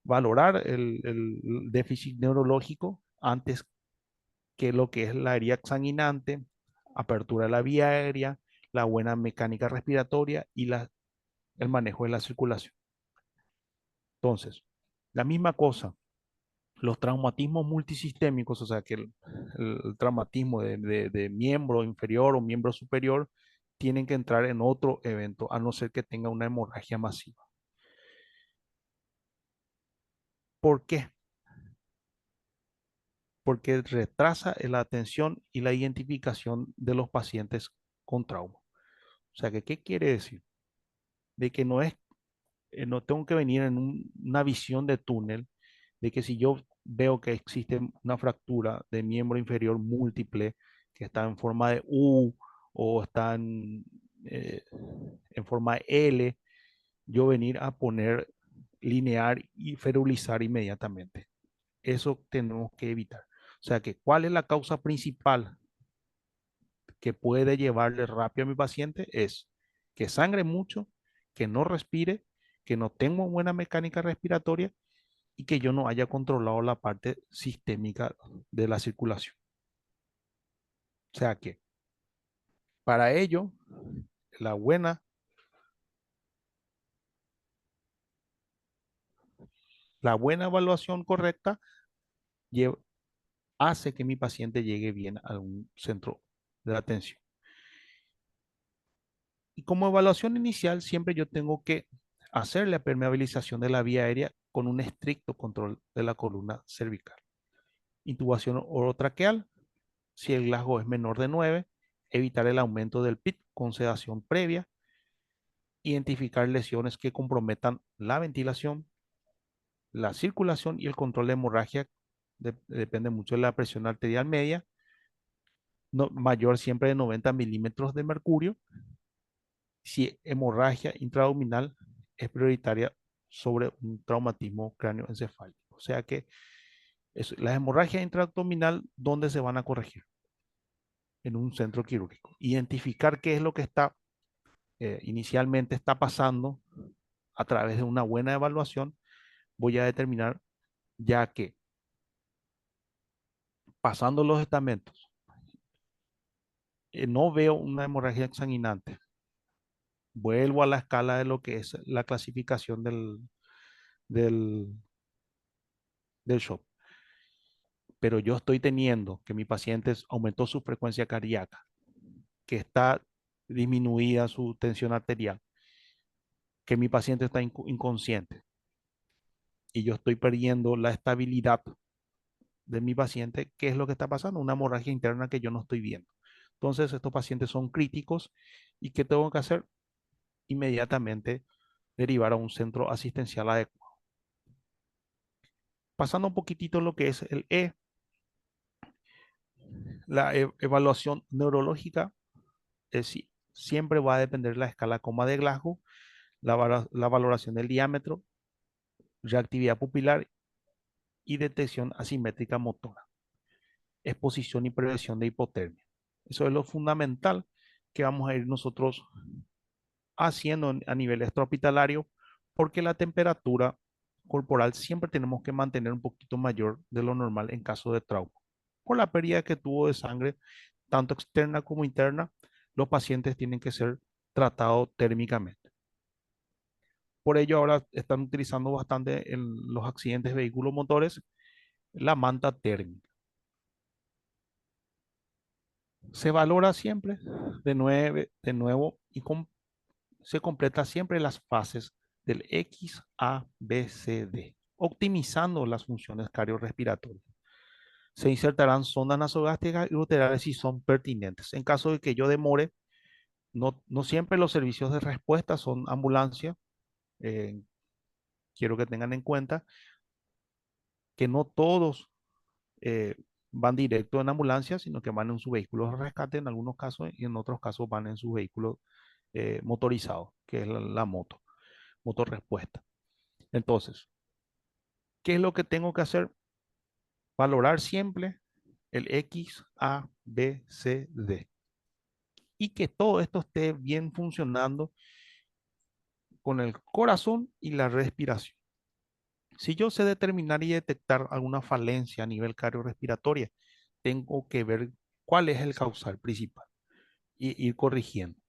valorar el déficit neurológico antes que lo que es la herida exsanguinante, apertura de la vía aérea, la buena mecánica respiratoria y el manejo de la circulación. Entonces, la misma cosa, los traumatismos multisistémicos, o sea que el traumatismo de miembro inferior o miembro superior, tienen que entrar en otro evento, a no ser que tenga una hemorragia masiva. ¿Por qué? Porque retrasa la atención y la identificación de los pacientes con trauma. O sea que, ¿qué quiere decir? De que no tengo que venir en una visión de túnel, de que si yo veo que existe una fractura de miembro inferior múltiple que está en forma de U o está en forma de L, yo venir a poner linear y ferulizar inmediatamente. Eso tenemos que evitar. O sea que, ¿cuál es la causa principal que puede llevarle rápido a mi paciente? Es que sangre mucho, que no respire, que no tenga buena mecánica respiratoria y que yo no haya controlado la parte sistémica de la circulación. O sea que para ello, la buena, la buena evaluación correcta hace que mi paciente llegue bien a un centro de atención. Y como evaluación inicial, siempre yo tengo que hacer la permeabilización de la vía aérea con un estricto control de la columna cervical. Intubación orotraqueal, si el Glasgow es menor de 9, evitar el aumento del PIT con sedación previa, identificar lesiones que comprometan la ventilación, la circulación y el control de hemorragia. Depende mucho de la presión arterial media, mayor siempre de 90 milímetros de mercurio. Si hemorragia intraabdominal es prioritaria sobre un traumatismo cráneoencefálico. O sea que la hemorragia intraabdominal, ¿dónde se van a corregir? En un centro quirúrgico. Identificar qué es lo que está inicialmente está pasando a través de una buena evaluación, voy a determinar ya que pasando los estamentos, no veo una hemorragia exsanguinante. Vuelvo a la escala de lo que es la clasificación del, del shock. Pero yo estoy teniendo que mi paciente aumentó su frecuencia cardíaca, que está disminuida su tensión arterial, que mi paciente está inconsciente y yo estoy perdiendo la estabilidad de mi paciente. ¿Qué es lo que está pasando? Una hemorragia interna que yo no estoy viendo. Entonces, estos pacientes son críticos y ¿qué tengo que hacer? Inmediatamente derivar a un centro asistencial adecuado. Pasando un poquitito lo que es el E, la evaluación neurológica, siempre va a depender de la escala coma de Glasgow, la valoración del diámetro, reactividad pupilar y detección asimétrica motora, exposición y prevención de hipotermia. Eso es lo fundamental que vamos a ir nosotros haciendo a nivel extrahospitalario, porque la temperatura corporal siempre tenemos que mantener un poquito mayor de lo normal en caso de trauma. Por la pérdida que tuvo de sangre, tanto externa como interna, los pacientes tienen que ser tratados térmicamente. Por ello, ahora están utilizando bastante en los accidentes de vehículos motores la manta térmica. Se valora siempre de nuevo y se completa siempre las fases del X, A, B, C, D, optimizando las funciones cardiorrespiratorias. Se insertarán sondas nasogástricas y ureterales si son pertinentes. En caso de que yo demore, no siempre los servicios de respuesta son ambulancia. Eh, quiero que tengan en cuenta que no todos eh, van directo en ambulancia, sino que van en su vehículo de rescate en algunos casos y en otros casos van en su vehículo motorizado, que es la moto respuesta. Entonces, ¿qué es lo que tengo que hacer? Valorar siempre el X, A, B, C, D. Y que todo esto esté bien funcionando con el corazón y la respiración. Si yo sé determinar y detectar alguna falencia a nivel cardiorrespiratoria, tengo que ver cuál es el causal principal y ir corrigiendo.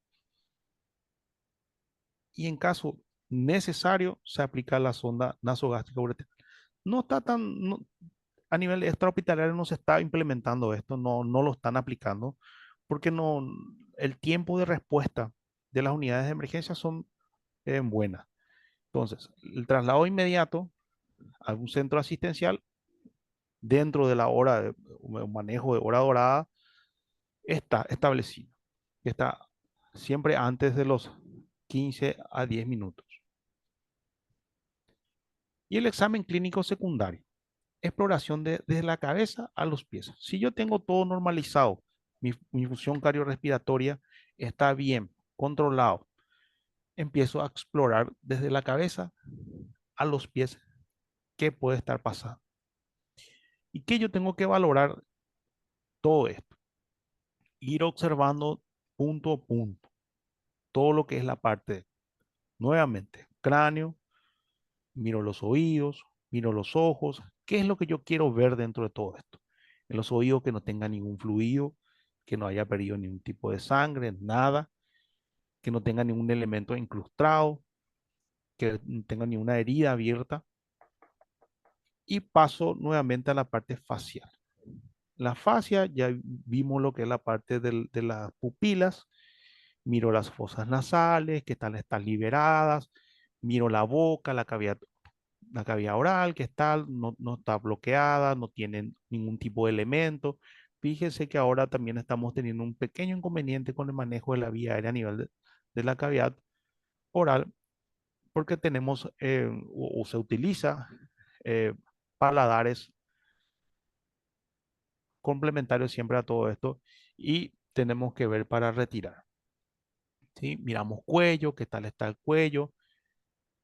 Y en caso necesario, se aplica la sonda nasogástrica ureteral. No está tan, a nivel extrahospitalario no se está implementando esto, no lo están aplicando, porque el tiempo de respuesta de las unidades de emergencia son buenas. Entonces, el traslado inmediato a un centro asistencial dentro de la hora de manejo de hora dorada está establecido. Está siempre antes de los 15 a 10 minutos. Y el examen clínico secundario. exploración desde la cabeza a los pies. Si yo tengo todo normalizado, mi función cardiorrespiratoria está bien, controlado, empiezo a explorar desde la cabeza a los pies qué puede estar pasando. ¿Y qué yo tengo que valorar todo esto? Ir observando punto a punto todo lo que es la parte, nuevamente, cráneo, miro los oídos, miro los ojos, qué es lo que yo quiero ver dentro de todo esto. En los oídos que no tenga ningún fluido, que no haya perdido ningún tipo de sangre, nada, que no tenga ningún elemento incrustado, que no tenga ninguna herida abierta. Y paso nuevamente a la parte facial. La fascia, ya vimos lo que es la parte de las pupilas, miro las fosas nasales, que tal están liberadas, miro la boca, la cavidad oral, que está, no está bloqueada, no tiene ningún tipo de elemento. Fíjese que ahora también estamos teniendo un pequeño inconveniente con el manejo de la vía aérea a nivel de la cavidad oral, porque tenemos o se utiliza eh, paladares complementarios siempre a todo esto y tenemos que ver para retirar. ¿Sí? Miramos cuello, qué tal está el cuello,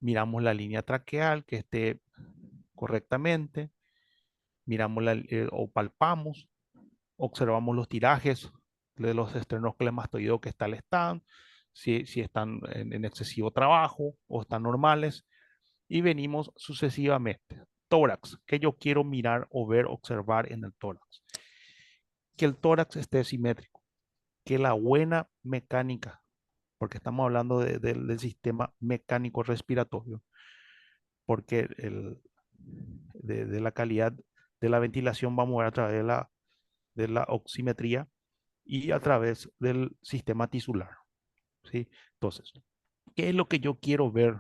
miramos la línea traqueal, que esté correctamente, miramos o palpamos, observamos los tirajes de los esternocleidomastoideos que tal están, si están en excesivo trabajo o están normales, y venimos sucesivamente. Tórax, que yo quiero mirar o ver, observar en el tórax. Que el tórax esté simétrico, que la buena mecánica, porque estamos hablando del sistema mecánico respiratorio, porque de la calidad de la ventilación vamos a ver a través de la oximetría y a través del sistema tisular. ¿Sí? Entonces, ¿qué es lo que yo quiero ver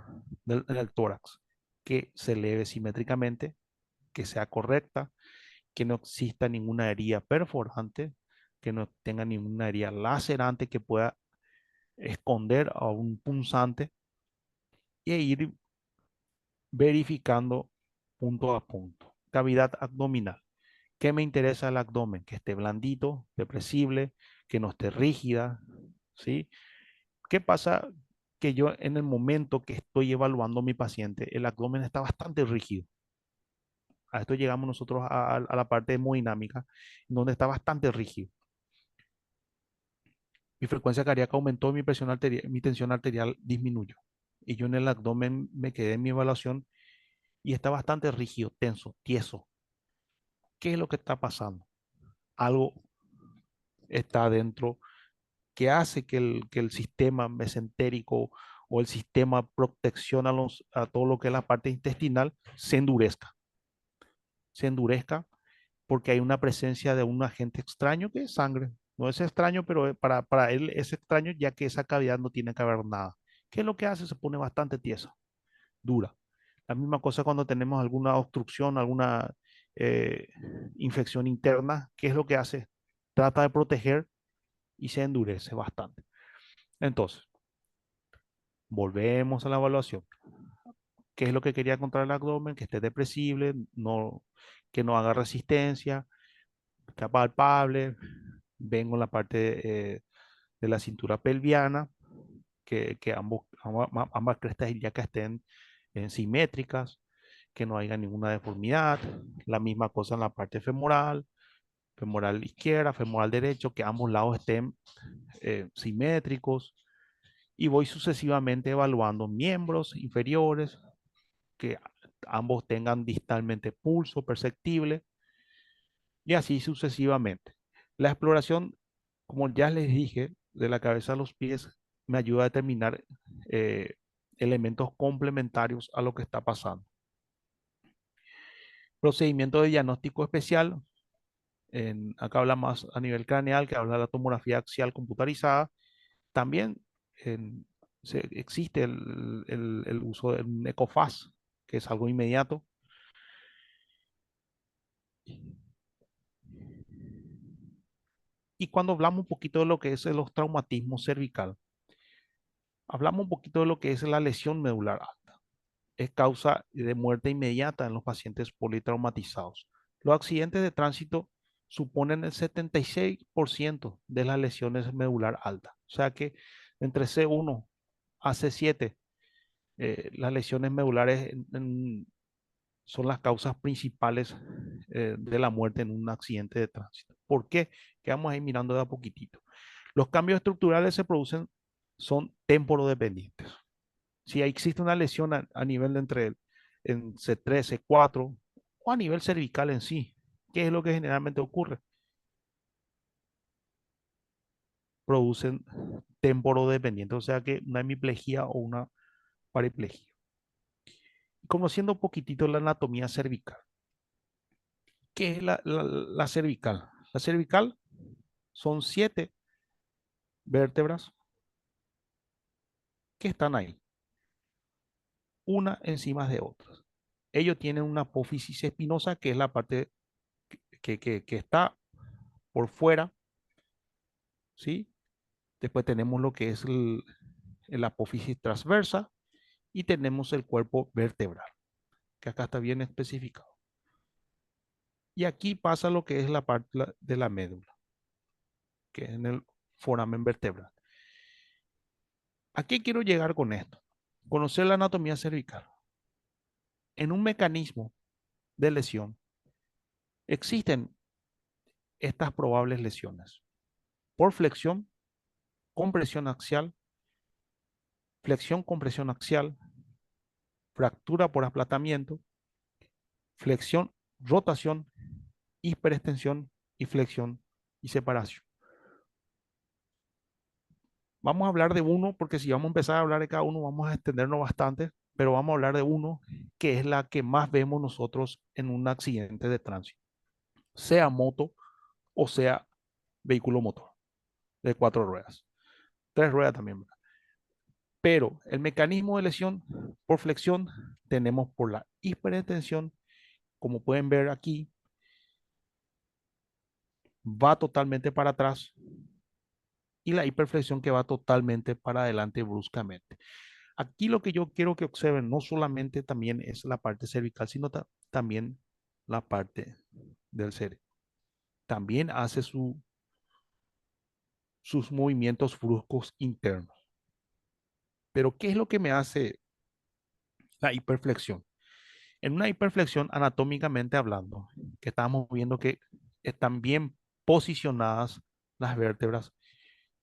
en el tórax? Que se eleve simétricamente, que sea correcta, que no exista ninguna herida perforante, que no tenga ninguna herida lacerante que pueda esconder a un punzante e ir verificando punto a punto. Cavidad abdominal. ¿Qué me interesa el abdomen? Que esté blandito, depresible, que no esté rígida, ¿sí? ¿Qué pasa? Que yo en el momento que estoy evaluando a mi paciente, el abdomen está bastante rígido. A esto llegamos nosotros a la parte hemodinámica, donde está bastante rígido. Mi frecuencia cardíaca aumentó, mi tensión arterial disminuyó. Y yo en el abdomen me quedé en mi evaluación y está bastante rígido, tenso, tieso. ¿Qué es lo que está pasando? Algo está adentro que hace que el sistema mesentérico o el sistema protección a todo lo que es la parte intestinal se endurezca. Se endurezca porque hay una presencia de un agente extraño que es sangre. No es extraño, pero para él es extraño ya que esa cavidad no tiene que haber nada. ¿Qué es lo que hace? Se pone bastante tiesa, dura. La misma cosa cuando tenemos alguna obstrucción, alguna eh, infección interna, ¿qué es lo que hace? Trata de proteger y se endurece bastante. Entonces, volvemos a la evaluación. ¿Qué es lo que quería contra el abdomen? Que esté depresible, no, que no haga resistencia, que sea palpable. Vengo en la parte de la cintura pelviana, que ambas crestas ilíacas estén simétricas, que no haya ninguna deformidad. La misma cosa en la parte femoral, femoral izquierda, femoral derecho, que ambos lados estén simétricos. Y voy sucesivamente evaluando miembros inferiores, que ambos tengan distalmente pulso perceptible, y así sucesivamente. La exploración, como ya les dije, de la cabeza a los pies, me ayuda a determinar elementos complementarios a lo que está pasando. Procedimiento de diagnóstico especial, acá habla más a nivel craneal, que habla de la tomografía axial computarizada. También existe el uso de un ECOFAS, que es algo inmediato. Y cuando hablamos un poquito de lo que es los traumatismos cervical, hablamos un poquito de lo que es la lesión medular alta. Es causa de muerte inmediata en los pacientes politraumatizados. Los accidentes de tránsito suponen el 76% de las lesiones medular altas. O sea que entre C1 a C7, las lesiones medulares son las causas principales de la muerte en un accidente de tránsito. ¿Por qué? Que vamos a ir mirando de a poquitito. Los cambios estructurales se producen, son temporodependientes. Si existe una lesión a nivel de en C3, C4 o a nivel cervical en sí, ¿qué es lo que generalmente ocurre? Producen temporodependientes, o sea que una hemiplegia o una paraplegia. Conociendo un poquitito la anatomía cervical. ¿Qué es la cervical? La cervical son 7 vértebras que están ahí, una encima de otras. Ellos tienen una apófisis espinosa, que es la parte que está por fuera, ¿sí? Después tenemos lo que es el apófisis transversa y tenemos el cuerpo vertebral, que acá está bien especificado. Y aquí pasa lo que es la parte de la médula, que es en el foramen vertebral. ¿A qué quiero llegar con esto? Conocer la anatomía cervical. En un mecanismo de lesión existen estas probables lesiones por flexión, compresión axial, flexión, compresión axial, fractura por aplatamiento, flexión, rotación, hiperextensión y flexión y separación. Vamos a hablar de uno, porque si vamos a empezar a hablar de cada uno, vamos a extendernos bastante, pero vamos a hablar de uno que es la que más vemos nosotros en un accidente de tránsito, sea moto o sea vehículo motor de 4 ruedas, 3 ruedas también, ¿verdad? Pero el mecanismo de lesión por flexión tenemos por la hiperextensión, como pueden ver aquí, va totalmente para atrás, y la hiperflexión que va totalmente para adelante bruscamente. Aquí lo que yo quiero que observen no solamente también es la parte cervical, sino también la parte del cerebro. También hace sus movimientos bruscos internos. Pero ¿qué es lo que me hace la hiperflexión? En una hiperflexión, anatómicamente hablando, que estamos viendo que están bien posicionadas las vértebras,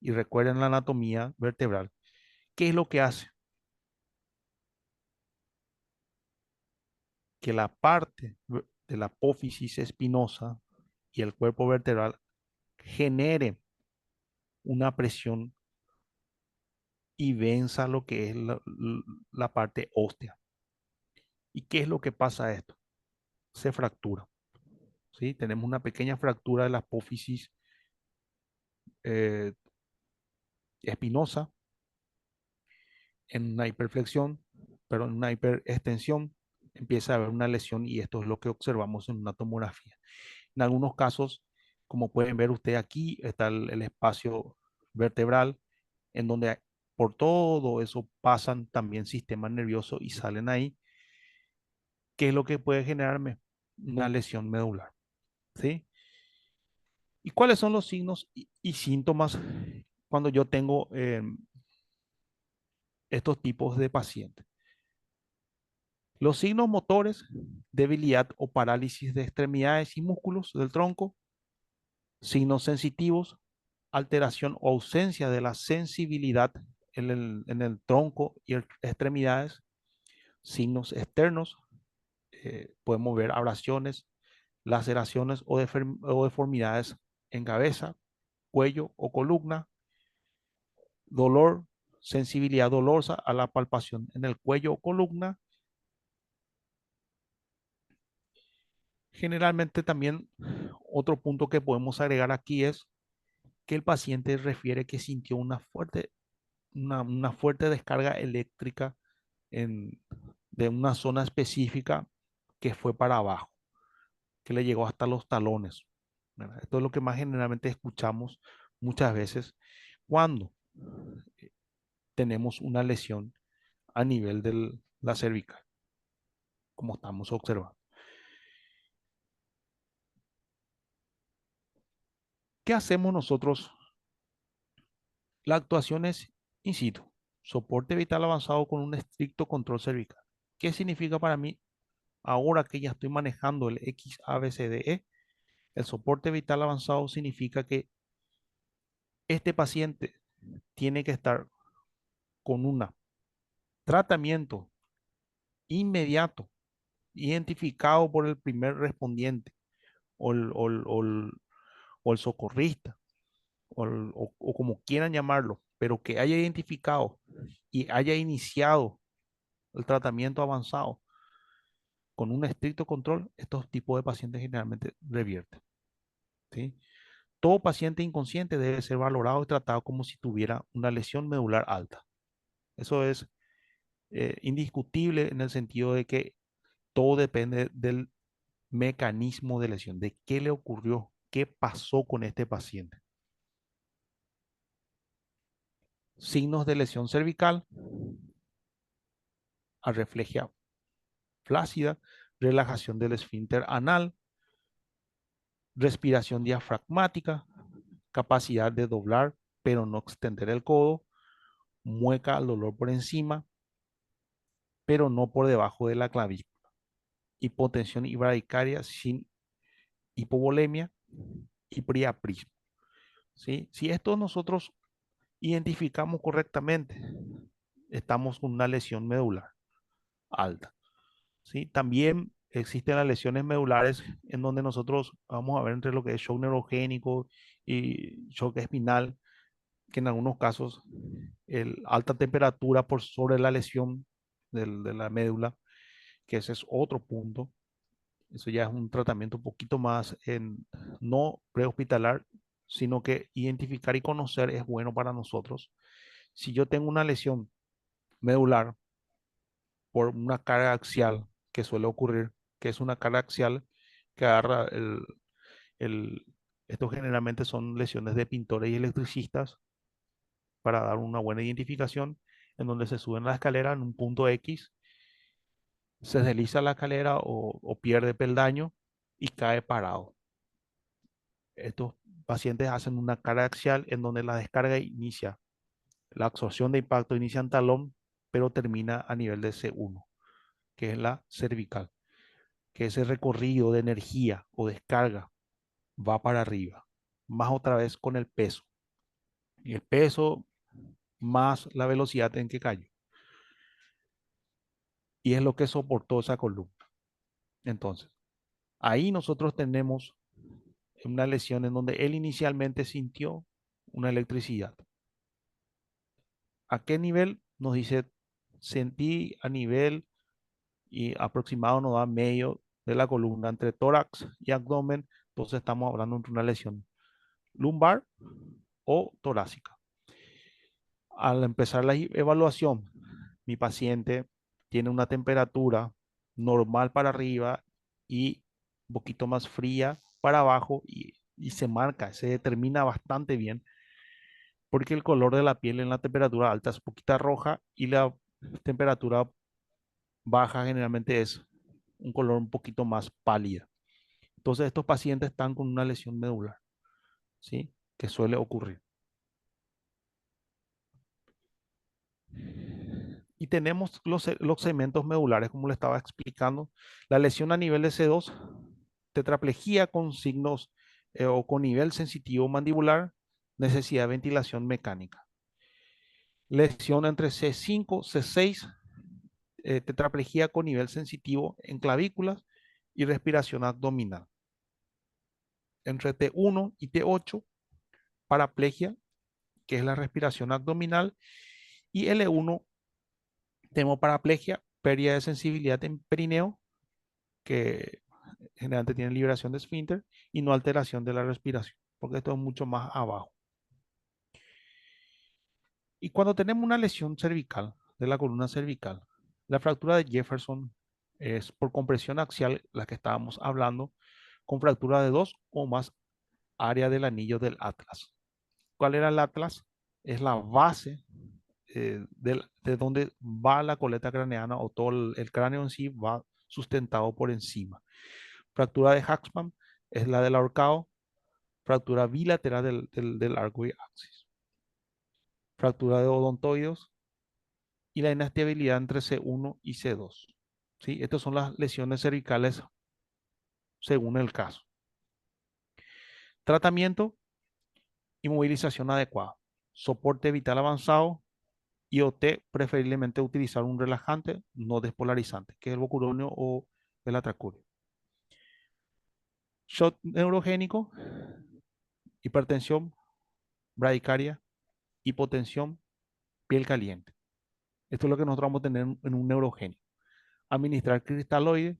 y recuerden la anatomía vertebral, ¿qué es lo que hace? Que la parte de la apófisis espinosa y el cuerpo vertebral genere una presión y venza lo que es la parte óstea. ¿Y qué es lo que pasa a esto? Se fractura, ¿sí? Tenemos una pequeña fractura de la apófisis eh, espinosa en una hiperflexión, pero en una hiperextensión empieza a haber una lesión, y esto es lo que observamos en una tomografía. En algunos casos, como pueden ver ustedes aquí, está el espacio vertebral, en donde por todo eso pasan también sistemas nerviosos y salen ahí, que es lo que puede generarme una lesión medular, ¿sí? ¿Y cuáles son los signos y síntomas cuando yo tengo estos tipos de pacientes? Los signos motores: debilidad o parálisis de extremidades y músculos del tronco. Signos sensitivos: alteración o ausencia de la sensibilidad en el tronco y extremidades. Signos externos: podemos ver abrasiones, laceraciones o deformidades en cabeza, cuello o columna. Dolor, sensibilidad dolosa a la palpación en el cuello o columna. Generalmente también otro punto que podemos agregar aquí es que el paciente refiere que sintió una fuerte descarga eléctrica de una zona específica, que fue para abajo, que le llegó hasta los talones, ¿verdad? Esto es lo que más generalmente escuchamos muchas veces cuando tenemos una lesión a nivel de la cervical, como estamos observando. ¿Qué hacemos nosotros? La actuación es in situ, soporte vital avanzado con un estricto control cervical. ¿Qué significa para mí ahora que ya estoy manejando el XABCDE? El soporte vital avanzado significa que este paciente tiene que estar con un tratamiento inmediato, identificado por el primer respondiente o el socorrista, o como quieran llamarlo, pero que haya identificado y haya iniciado el tratamiento avanzado con un estricto control, estos tipos de pacientes generalmente revierten. ¿Sí? Todo paciente inconsciente debe ser valorado y tratado como si tuviera una lesión medular alta. Eso es indiscutible en el sentido de que todo depende del mecanismo de lesión, de qué le ocurrió, qué pasó con este paciente. Signos de lesión cervical: arreflejia flácida, relajación del esfínter anal, respiración diafragmática, capacidad de doblar pero no extender el codo, mueca al dolor por encima, pero no por debajo de la clavícula, hipotensión bradicardia sin hipovolemia y priapismo. ¿Sí? Si esto nosotros identificamos correctamente, estamos con una lesión medular alta. ¿Sí? También existen las lesiones medulares en donde nosotros vamos a ver entre lo que es shock neurogénico y shock espinal, que en algunos casos el alta temperatura por sobre la lesión de la médula, que ese es otro punto. Eso ya es un tratamiento un poquito más no prehospitalar, sino que identificar y conocer es bueno para nosotros. Si yo tengo una lesión medular por una carga axial que suele ocurrir, que es una carga axial que agarra el estos generalmente son lesiones de pintores y electricistas para dar una buena identificación, en donde se suben la escalera en un punto X, se desliza la escalera o pierde peldaño y cae parado. Estos pacientes hacen una carga axial en donde la descarga inicia, la absorción de impacto inicia en talón, pero termina a nivel de C1, que es la cervical, que ese recorrido de energía o descarga va para arriba, más otra vez con el peso. Y el peso más la velocidad en que cayó. Y es lo que soportó esa columna. Entonces, ahí nosotros tenemos una lesión en donde él inicialmente sintió una electricidad. ¿A qué nivel? Nos dice, sentí a nivel y aproximado nos da medio de la columna entre tórax y abdomen. Entonces estamos hablando de una lesión lumbar o torácica. Al empezar la evaluación, mi paciente tiene una temperatura normal para arriba y un poquito más fría para abajo y se marca, se determina bastante bien porque el color de la piel en la temperatura alta es un poquito roja y la temperatura baja generalmente es un color un poquito más pálida. Entonces estos pacientes están con una lesión medular, ¿sí? Que suele ocurrir. Y tenemos los segmentos medulares, como le estaba explicando. La lesión a nivel de C2, tetraplegia con signos o con nivel sensitivo mandibular, necesidad de ventilación mecánica. Lesión entre C5, C6, tetraplegia con nivel sensitivo en clavículas y respiración abdominal. Entre T1 y T8, paraplegia, que es la respiración abdominal, y L1, tenemos paraplegia, pérdida de sensibilidad en perineo, que generalmente tiene liberación de esfínter y no alteración de la respiración, porque esto es mucho más abajo. Y cuando tenemos una lesión cervical, de la columna cervical, la fractura de Jefferson es por compresión axial, la que estábamos hablando, con fractura de dos o más áreas del anillo del atlas. ¿Cuál era el atlas? Es la base de donde va la coleta craneana o todo el cráneo en sí va sustentado por encima. Fractura de Haxman es la del ahorcado, fractura bilateral del arco y axis, fractura de odontoides y la inestabilidad entre C1 y C2. ¿Sí? Estas son las lesiones cervicales según el caso. Tratamiento: inmovilización adecuada, soporte vital avanzado, IOT, preferiblemente utilizar un relajante no despolarizante, que es el bocuronio o el atracurio. Shock neurogénico, hipertensión, bradicardia, hipotensión, piel caliente. Esto es lo que nosotros vamos a tener en un neurogénico. Administrar cristaloide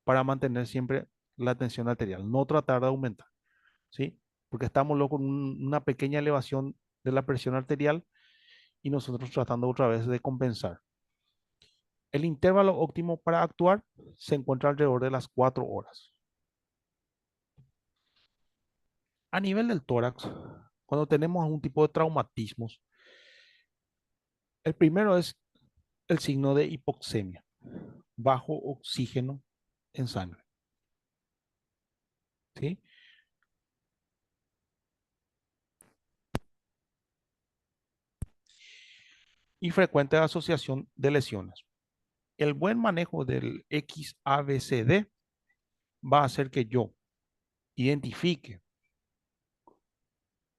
para mantener siempre la tensión arterial, no tratar de aumentar, ¿sí? Porque estamos luego con una pequeña elevación de la presión arterial y nosotros tratando otra vez de compensar. El intervalo óptimo para actuar se encuentra alrededor de las 4 horas. A nivel del tórax, cuando tenemos algún tipo de traumatismos, el primero es el signo de hipoxemia, bajo oxígeno en sangre, ¿sí? Y frecuente asociación de lesiones. El buen manejo del XABCD va a hacer que yo identifique,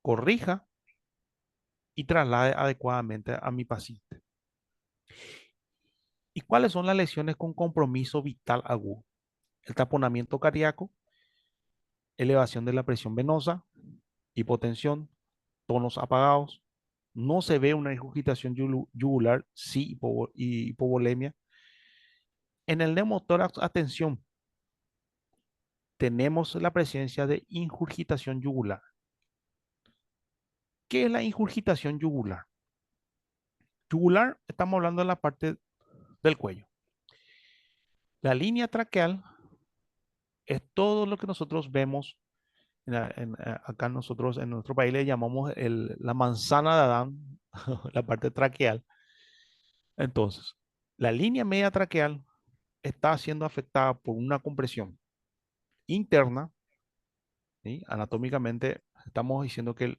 corrija y traslade adecuadamente a mi paciente. ¿Y cuáles son las lesiones con compromiso vital agudo? El taponamiento cardíaco, elevación de la presión venosa, hipotensión, tonos apagados, no se ve una regurgitación yugular, sí hipovolemia. En el neumotórax, atención, tenemos la presencia de ingurgitación yugular. ¿Qué es la ingurgitación yugular? Yugular, estamos hablando de la parte del cuello. La línea traqueal es todo lo que nosotros vemos, acá nosotros en nuestro país le llamamos la manzana de Adán, la parte traqueal. Entonces, la línea media traqueal está siendo afectada por una compresión interna, ¿sí? Anatómicamente estamos diciendo que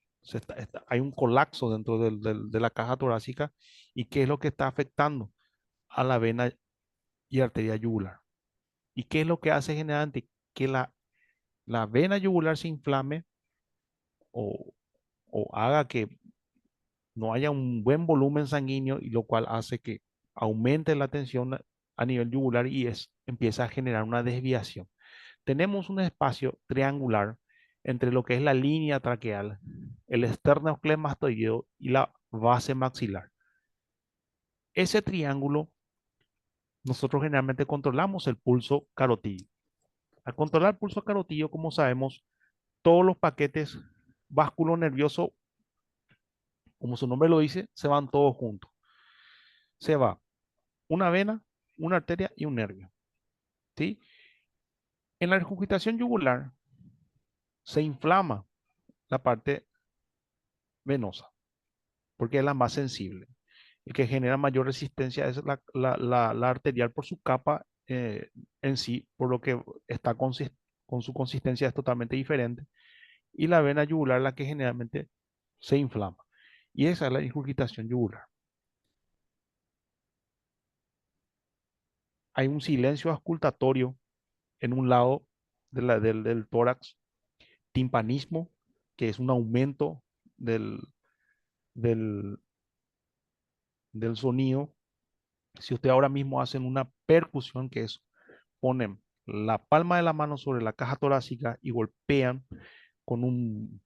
hay un colapso dentro de la caja torácica. ¿Y qué es lo que está afectando a la vena y arteria yugular? ¿Y qué es lo que hace generalmente? Que la vena yugular se inflame o, o haga que no haya un buen volumen sanguíneo, y lo cual hace que aumente la tensión a nivel yugular y empieza a generar una desviación. Tenemos un espacio triangular entre lo que es la línea traqueal, el esternocleidomastoideo y la base maxilar. Ese triángulo, nosotros generalmente controlamos el pulso carotídeo. Al controlar el pulso carotídeo, como sabemos, todos los paquetes vasculonerviosos, como su nombre lo dice, se van todos juntos. Se va una vena, una arteria y un nervio, ¿sí? En la regurgitación yugular se inflama la parte venosa, porque es la más sensible. El que genera mayor resistencia es la arterial por su capa en sí, por lo que está con su consistencia es totalmente diferente. Y la vena yugular la que generalmente se inflama. Y esa es la ingurgitación yugular. Hay un silencio auscultatorio en un lado del tórax, timpanismo, que es un aumento del, del, del sonido. Si usted ahora mismo hacen una percusión, que es ponen la palma de la mano sobre la caja torácica y golpean con,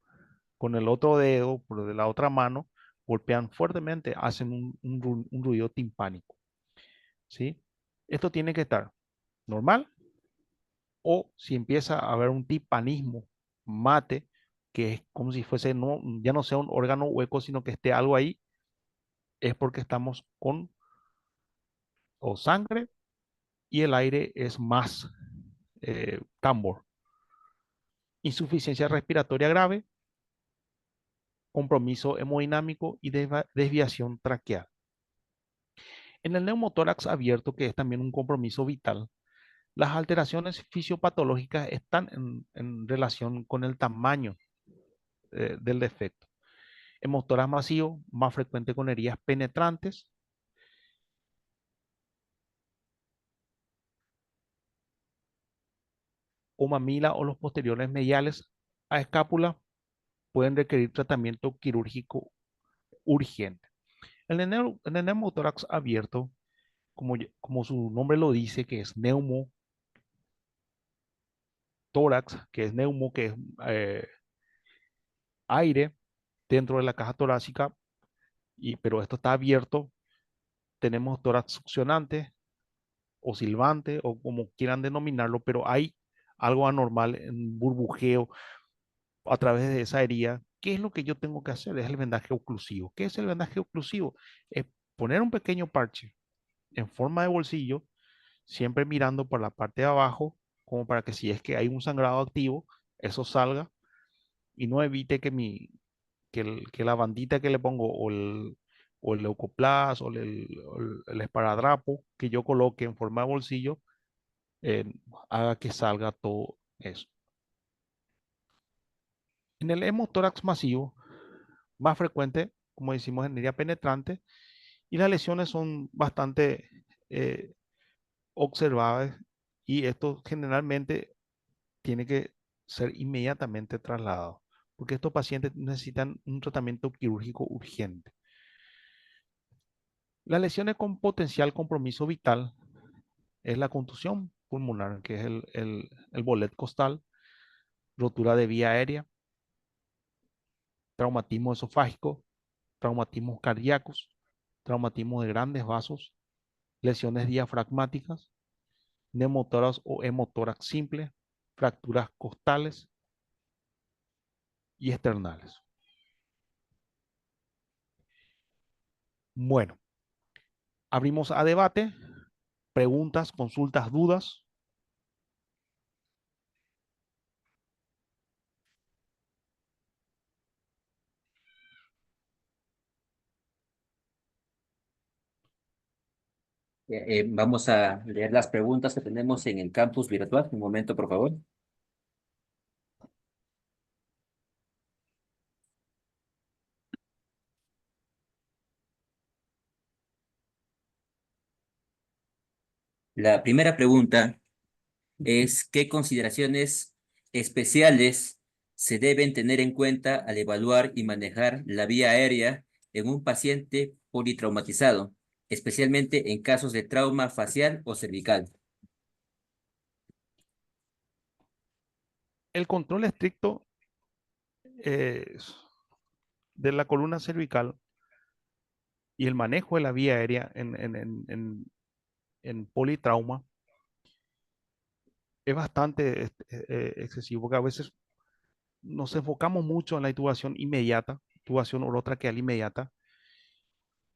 con el otro dedo, por de la otra mano, golpean fuertemente, hacen un ruido timpánico, ¿sí? Esto tiene que estar normal, o si empieza a haber un timpanismo mate, que es como si fuese, no, ya no sea un órgano hueco, sino que esté algo ahí, es porque estamos con o sangre y el aire es más tambor. Insuficiencia respiratoria grave, compromiso hemodinámico y desviación traqueal. En el neumotórax abierto, que es también un compromiso vital, Las alteraciones fisiopatológicas están en relación con el tamaño del defecto. Hemotórax masivo, más frecuente con heridas penetrantes. O mamila o los posteriores mediales a escápula pueden requerir tratamiento quirúrgico urgente. El neumotórax abierto, como su nombre lo dice, que es neumotórax, que es neumo, que es aire dentro de la caja torácica, pero esto está abierto. Tenemos tórax succionante o silbante o como quieran denominarlo, pero hay algo anormal en burbujeo a través de esa herida. ¿Qué es lo que yo tengo que hacer? Es el vendaje oclusivo. ¿Qué es el vendaje oclusivo? Es poner un pequeño parche en forma de bolsillo, siempre mirando por la parte de abajo, como para que si es que hay un sangrado activo, eso salga y no evite que la bandita que le pongo o el leucoplas o el esparadrapo que yo coloque en forma de bolsillo eh, haga que salga todo eso. En el hemotórax masivo, más frecuente, como decimos, en herida penetrante, y las lesiones son bastante eh, observadas y esto generalmente tiene que ser inmediatamente trasladado, porque estos pacientes necesitan un tratamiento quirúrgico urgente. Las lesiones con potencial compromiso vital es la contusión pulmonar, que es el bolet costal, rotura de vía aérea, traumatismo esofágico, traumatismos cardíacos, traumatismo de grandes vasos, lesiones diafragmáticas, neumotórax o hemotórax simple, fracturas costales y esternales. Bueno, abrimos a debate, preguntas, consultas, dudas. Vamos a leer las preguntas que tenemos en el campus virtual. Un momento, por favor. La primera pregunta es: ¿qué consideraciones especiales se deben tener en cuenta al evaluar y manejar la vía aérea en un paciente politraumatizado, especialmente en casos de trauma facial o cervical? El control estricto de la columna cervical y el manejo de la vía aérea en politrauma es bastante excesivo, porque a veces nos enfocamos mucho en la intubación inmediata, intubación orotraqueal inmediata,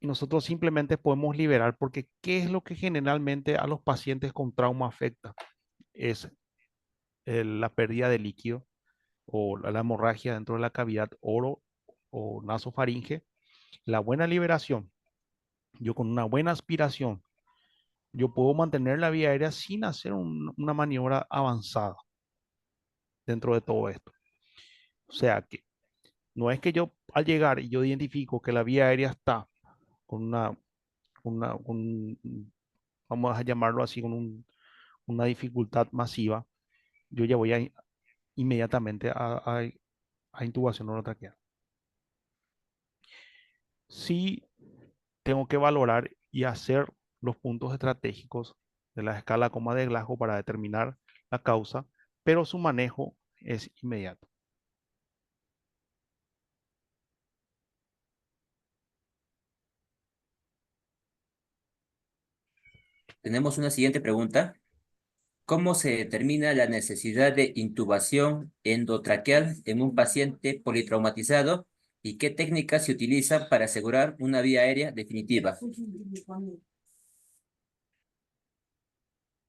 y nosotros simplemente podemos liberar, porque ¿qué es lo que generalmente a los pacientes con trauma afecta? Es la pérdida de líquido o la hemorragia dentro de la cavidad oro o nasofaringe, la buena liberación. Yo con una buena aspiración, yo puedo mantener la vía aérea sin hacer una maniobra avanzada dentro de todo esto. O sea que no es que yo al llegar y yo identifico que la vía aérea está con vamos a llamarlo así, una dificultad masiva, yo ya voy inmediatamente a intubación orotraqueal. Sí tengo que valorar y hacer los puntos estratégicos de la escala coma de Glasgow para determinar la causa, pero su manejo es inmediato. Tenemos una siguiente pregunta. ¿Cómo se determina la necesidad de intubación endotraqueal en un paciente politraumatizado y qué técnicas se utilizan para asegurar una vía aérea definitiva?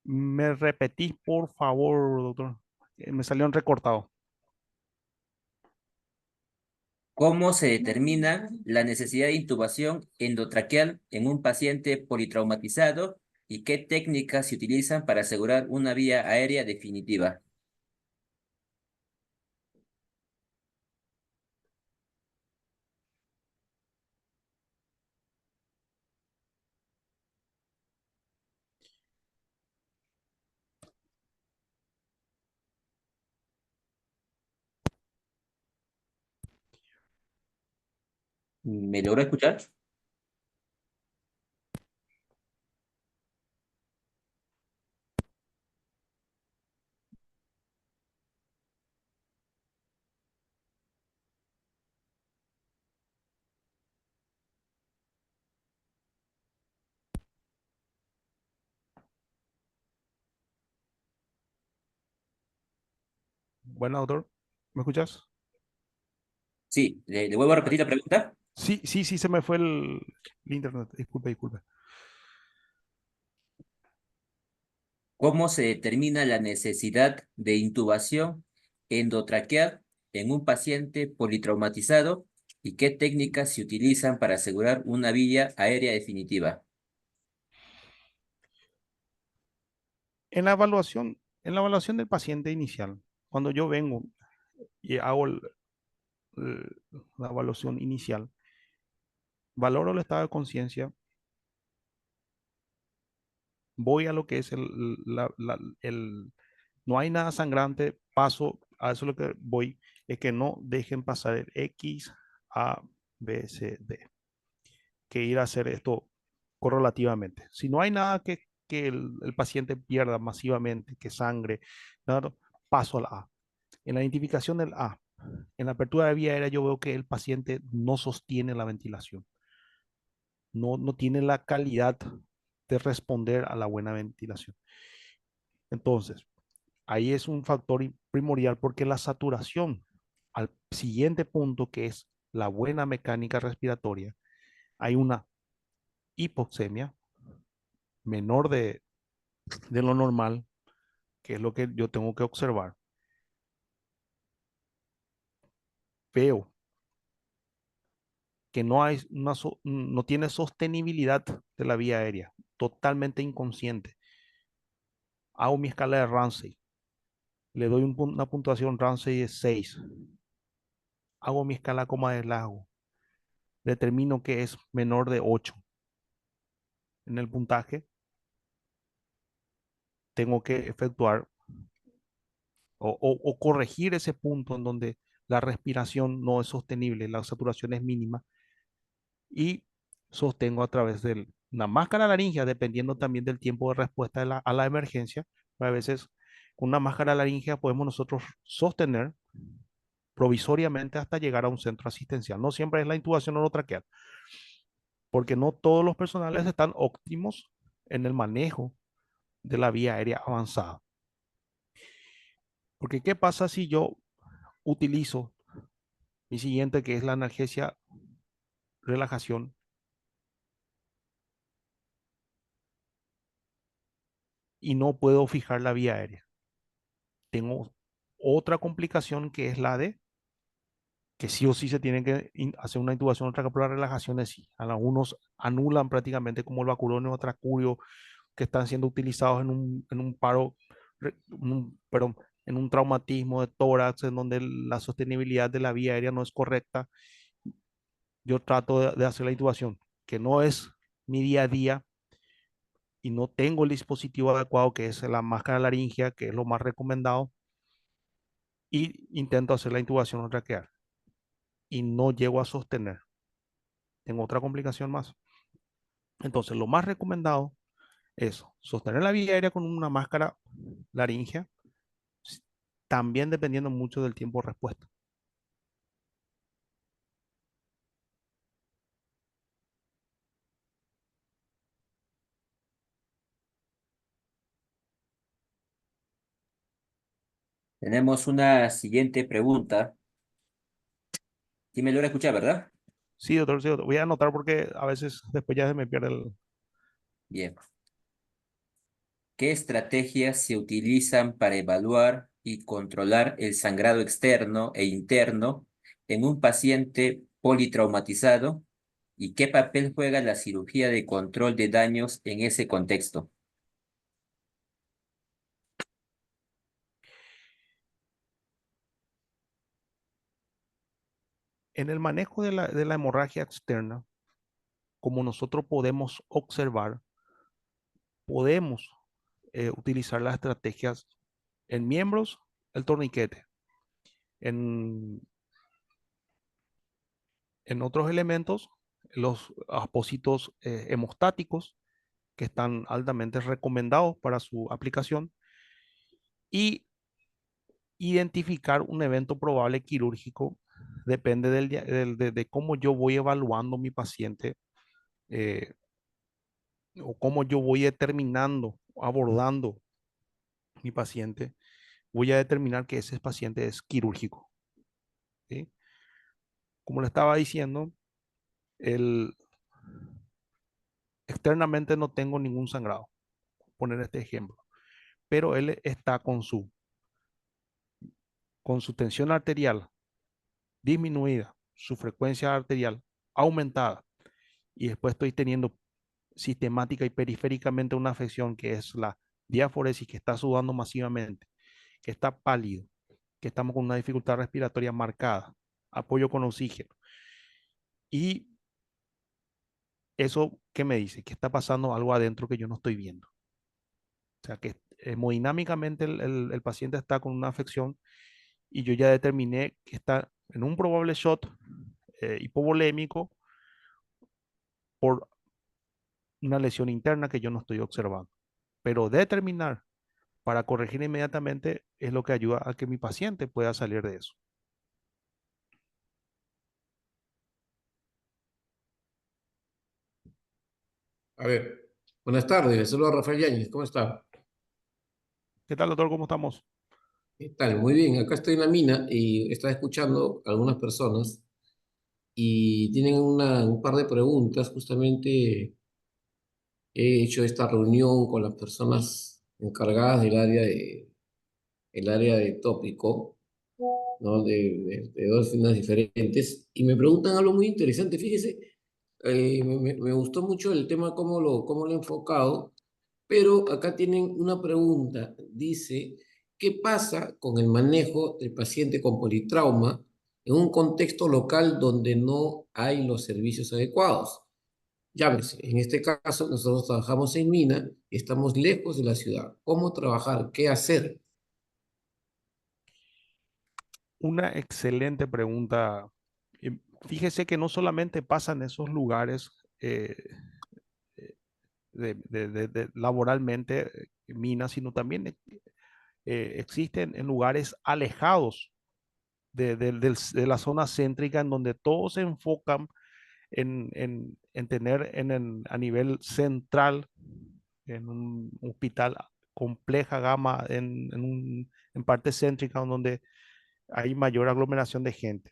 ¿Me repetís, por favor, doctor? Me salió en recortado. ¿Cómo se determina la necesidad de intubación endotraqueal en un paciente politraumatizado ¿Y qué técnicas se utilizan para asegurar una vía aérea definitiva? ¿Me logró escuchar? Bueno, doctor, ¿me escuchas? Sí, le vuelvo a repetir la pregunta. Sí, sí, sí, se me fue el internet. Disculpe, disculpe. ¿Cómo se determina la necesidad de intubación endotraqueal en un paciente politraumatizado y qué técnicas se utilizan para asegurar una vía aérea definitiva? En la evaluación del paciente inicial, cuando yo vengo y hago el- la evaluación inicial, valoro el estado de conciencia, voy a lo que es no hay nada sangrante, paso, a eso lo que voy, es que no dejen pasar el X, A, B, C, D, que ir a hacer esto correlativamente. Si no hay nada que el paciente pierda masivamente, que sangre, nada, paso al A. En la identificación del A, en la apertura de vía aérea, yo veo que el paciente no sostiene la ventilación, no tiene la calidad de responder a la buena ventilación. Entonces, ahí es un factor primordial porque la saturación al siguiente punto, que es la buena mecánica respiratoria, hay una hipoxemia menor de lo normal, que es lo que yo tengo que observar. Veo que no tiene sostenibilidad de la vía aérea, totalmente inconsciente. Hago mi escala de Ramsey, le doy una puntuación Ramsey de 6. Hago mi escala coma de Lago, determino que es menor de 8. En el puntaje tengo que efectuar o corregir ese punto en donde la respiración no es sostenible, la saturación es mínima y sostengo a través de una máscara laringea, dependiendo también del tiempo de respuesta a la emergencia. A veces con una máscara laringea podemos nosotros sostener provisoriamente hasta llegar a un centro asistencial. No siempre es la intubación orotraqueal, porque no todos los personales están óptimos en el manejo de la vía aérea avanzada. Porque ¿qué pasa si yo utilizo mi siguiente, que es la analgesia relajación, y no puedo fijar la vía aérea? Tengo otra complicación que es la de que sí o sí se tiene que hacer una intubación otra por las relajaciones, sí. Algunos anulan prácticamente como el bacuronio o tracurio que están siendo utilizados en un paro, perdón, en un traumatismo de tórax en donde la sostenibilidad de la vía aérea no es correcta. Yo trato de hacer la intubación, que no es mi día a día y no tengo el dispositivo adecuado, que es la máscara laringea, que es lo más recomendado, y intento hacer la intubación traqueal y no llego a sostener. Tengo otra complicación más. Entonces, lo más recomendado es sostener la vía aérea con una máscara laringea, también dependiendo mucho del tiempo de respuesta. Tenemos una siguiente pregunta. ¿Sí me logra escuchar, verdad? Sí, doctor, sí, doctor. Voy a anotar porque a veces después ya se me pierde el... Bien. ¿Qué estrategias se utilizan para evaluar y controlar el sangrado externo e interno en un paciente politraumatizado? ¿Y qué papel juega la cirugía de control de daños en ese contexto? En el manejo de la hemorragia externa, como nosotros podemos observar, podemos utilizar las estrategias en miembros, el torniquete, en, en otros elementos, los apósitos hemostáticos, que están altamente recomendados para su aplicación, y identificar un evento probable quirúrgico depende de cómo yo voy evaluando mi paciente eh, o cómo yo voy determinando, abordando mi paciente, voy a determinar que ese paciente es quirúrgico. ¿Sí? Como le estaba diciendo, el, externamente no tengo ningún sangrado, poner este ejemplo, pero él está con su tensión arterial disminuida, su frecuencia arterial aumentada, y después estoy teniendo sistemática y periféricamente una afección que es la diaforesis, que está sudando masivamente, que está pálido, que estamos con una dificultad respiratoria marcada, apoyo con oxígeno. Y eso, ¿qué me dice? Que está pasando algo adentro que yo no estoy viendo. O sea, que hemodinámicamente el paciente está con una afección y yo ya determiné que está en un probable shot hipovolémico por una lesión interna que yo no estoy observando. Pero determinar para corregir inmediatamente es lo que ayuda a que mi paciente pueda salir de eso. A ver, buenas tardes, les saludo a Rafael Yáñez, ¿cómo está? ¿Qué tal, doctor? ¿Cómo estamos? ¿Qué tal? Muy bien, acá estoy en la mina y estaba escuchando a algunas personas y tienen un par de preguntas. Justamente he hecho esta reunión con las personas encargadas el área de tópico, ¿no? De dos disciplinas diferentes y me preguntan algo muy interesante. Fíjese, me gustó mucho el tema, cómo lo he enfocado. Pero acá tienen una pregunta. Dice, ¿qué pasa con el manejo del paciente con politrauma en un contexto local donde no hay los servicios adecuados? Llámese, en este caso nosotros trabajamos en Mina y estamos lejos de la ciudad. ¿Cómo trabajar? ¿Qué hacer? Una excelente pregunta. Fíjese que no solamente pasa en esos lugares laboralmente, minas, sino también existen en lugares alejados de la zona céntrica en donde todos se enfocan en tener a nivel central, en un hospital compleja gama, en parte céntrica, donde hay mayor aglomeración de gente.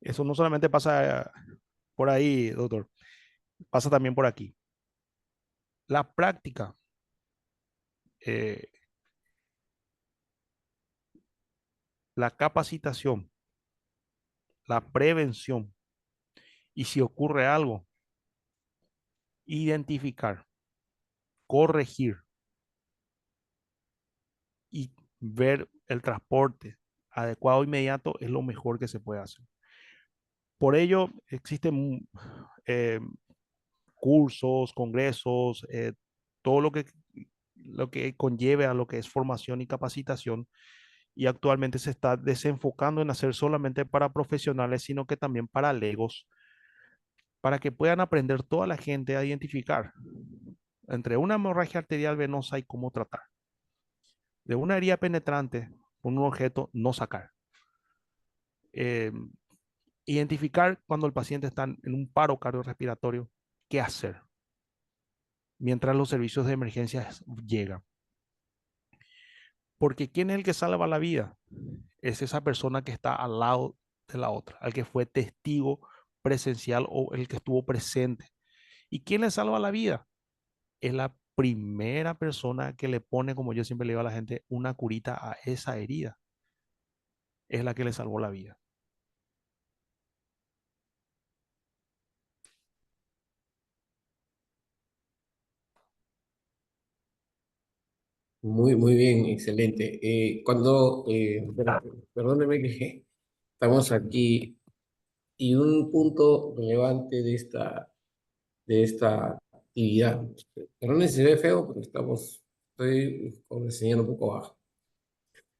Eso no solamente pasa por ahí, doctor, pasa también por aquí. La práctica, eh, la capacitación, la prevención y si ocurre algo, identificar, corregir y ver el transporte adecuado e inmediato es lo mejor que se puede hacer. Por ello, existen eh, cursos, congresos, todo lo que conlleve a lo que es formación y capacitación, y actualmente se está desenfocando en hacer solamente para profesionales, sino que también para legos, para que puedan aprender toda la gente a identificar entre una hemorragia arterial venosa y cómo tratar. De una herida penetrante con un objeto, no sacar. Eh, Identificar cuando el paciente está en un paro cardiorrespiratorio, qué hacer mientras los servicios de emergencia llegan. Porque ¿quién es el que salva la vida? Es esa persona que está al lado de la otra, al que fue testigo presencial o el que estuvo presente. ¿Y quién le salva la vida? Es la primera persona que le pone, como yo siempre le digo a la gente, una curita a esa herida. Es la que le salvó la vida. Muy, muy bien, excelente. Perdóneme que estamos aquí. Y un punto relevante de esta actividad, perdón si se ve feo, pero estoy con la señal un poco baja.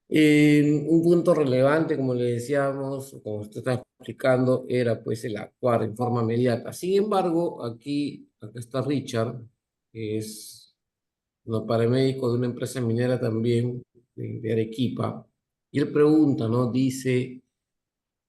Un punto relevante, como le decíamos, como usted está explicando, era pues el actuar en forma inmediata. Sin embargo, acá está Richard, que es un paramédico de una empresa minera también, de Arequipa, y él pregunta, ¿no? Dice,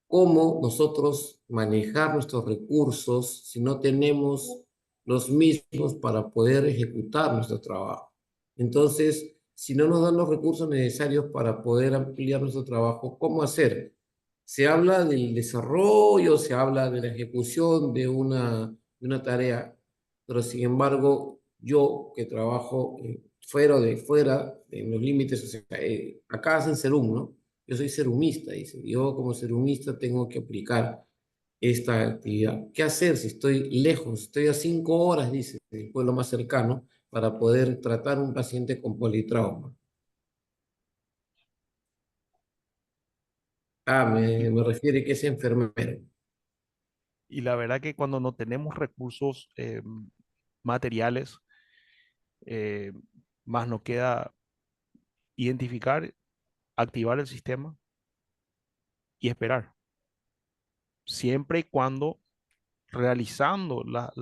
¿cómo nosotros manejar nuestros recursos si no tenemos los mismos para poder ejecutar nuestro trabajo? Entonces, si no nos dan los recursos necesarios para poder ampliar nuestro trabajo, ¿cómo hacer? Se habla del desarrollo, se habla de la ejecución de una tarea, pero sin embargo, yo que trabajo fuera de los límites, o sea, acá hacen Serum, ¿no? Yo soy serumista, dice. Yo como serumista tengo que aplicar esta actividad. ¿Qué hacer si estoy lejos? Estoy a 5 horas, dice, del pueblo más cercano, para poder tratar un paciente con politrauma. Y, Me refiere que es enfermero. y la verdad que cuando no tenemos recursos materiales, eh, más nos queda identificar, activar el sistema y esperar, siempre y cuando realizando la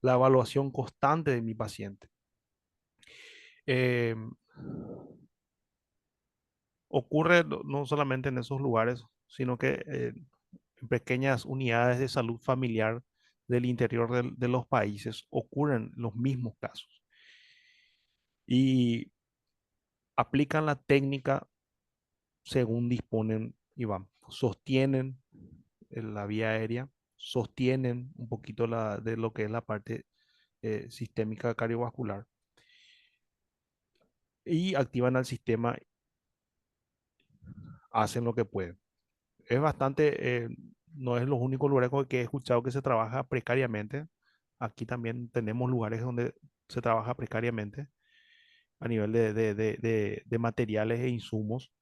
evaluación constante de mi paciente. Eh, Ocurre no solamente en esos lugares, sino que en pequeñas unidades de salud familiar del interior de los países ocurren los mismos casos y aplican la técnica según disponen y van. Sostienen la vía aérea, sostienen un poquito de lo que es la parte sistémica cardiovascular y activan al sistema, hacen lo que pueden. Es bastante, no es los únicos lugares con que he escuchado que se trabaja precariamente. Aquí también tenemos lugares donde se trabaja precariamente a nivel de materiales e insumos.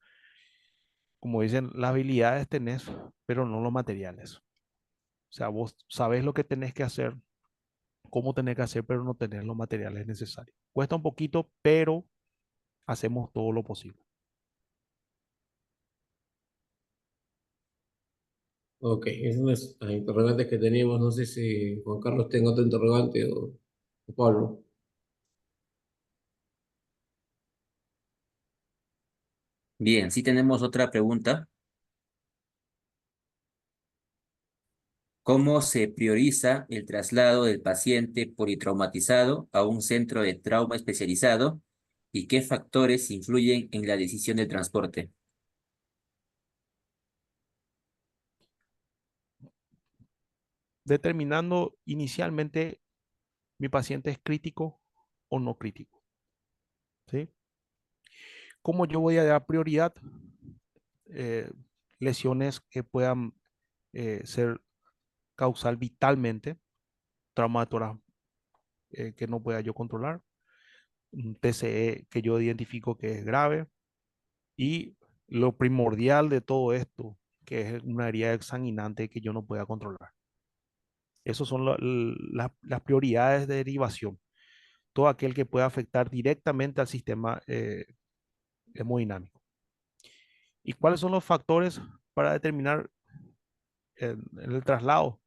Como dicen, las habilidades tenés, pero no los materiales. O sea, vos sabés lo que tenés que hacer, cómo tenés que hacer, pero no tenés los materiales necesarios. Cuesta un poquito, pero hacemos todo lo posible. Ok, es una de las interrogantes que teníamos. No sé si Juan Carlos tenga otro interrogante o Pablo. Bien, sí tenemos otra pregunta. ¿Cómo se prioriza el traslado del paciente politraumatizado a un centro de trauma especializado y qué factores influyen en la decisión del transporte? Determinando inicialmente mi paciente es crítico o no crítico. ¿Sí? ¿Cómo yo voy a dar prioridad? eh, Lesiones que puedan ser causal vitalmente, traumatórax que no pueda yo controlar, un TCE que yo identifico que es grave y lo primordial de todo esto, que es una herida exsanguinante que yo no pueda controlar. Esas son las prioridades de derivación. Todo aquel que pueda afectar directamente al sistema hemodinámico. ¿Y cuáles son los factores para determinar en el traslado?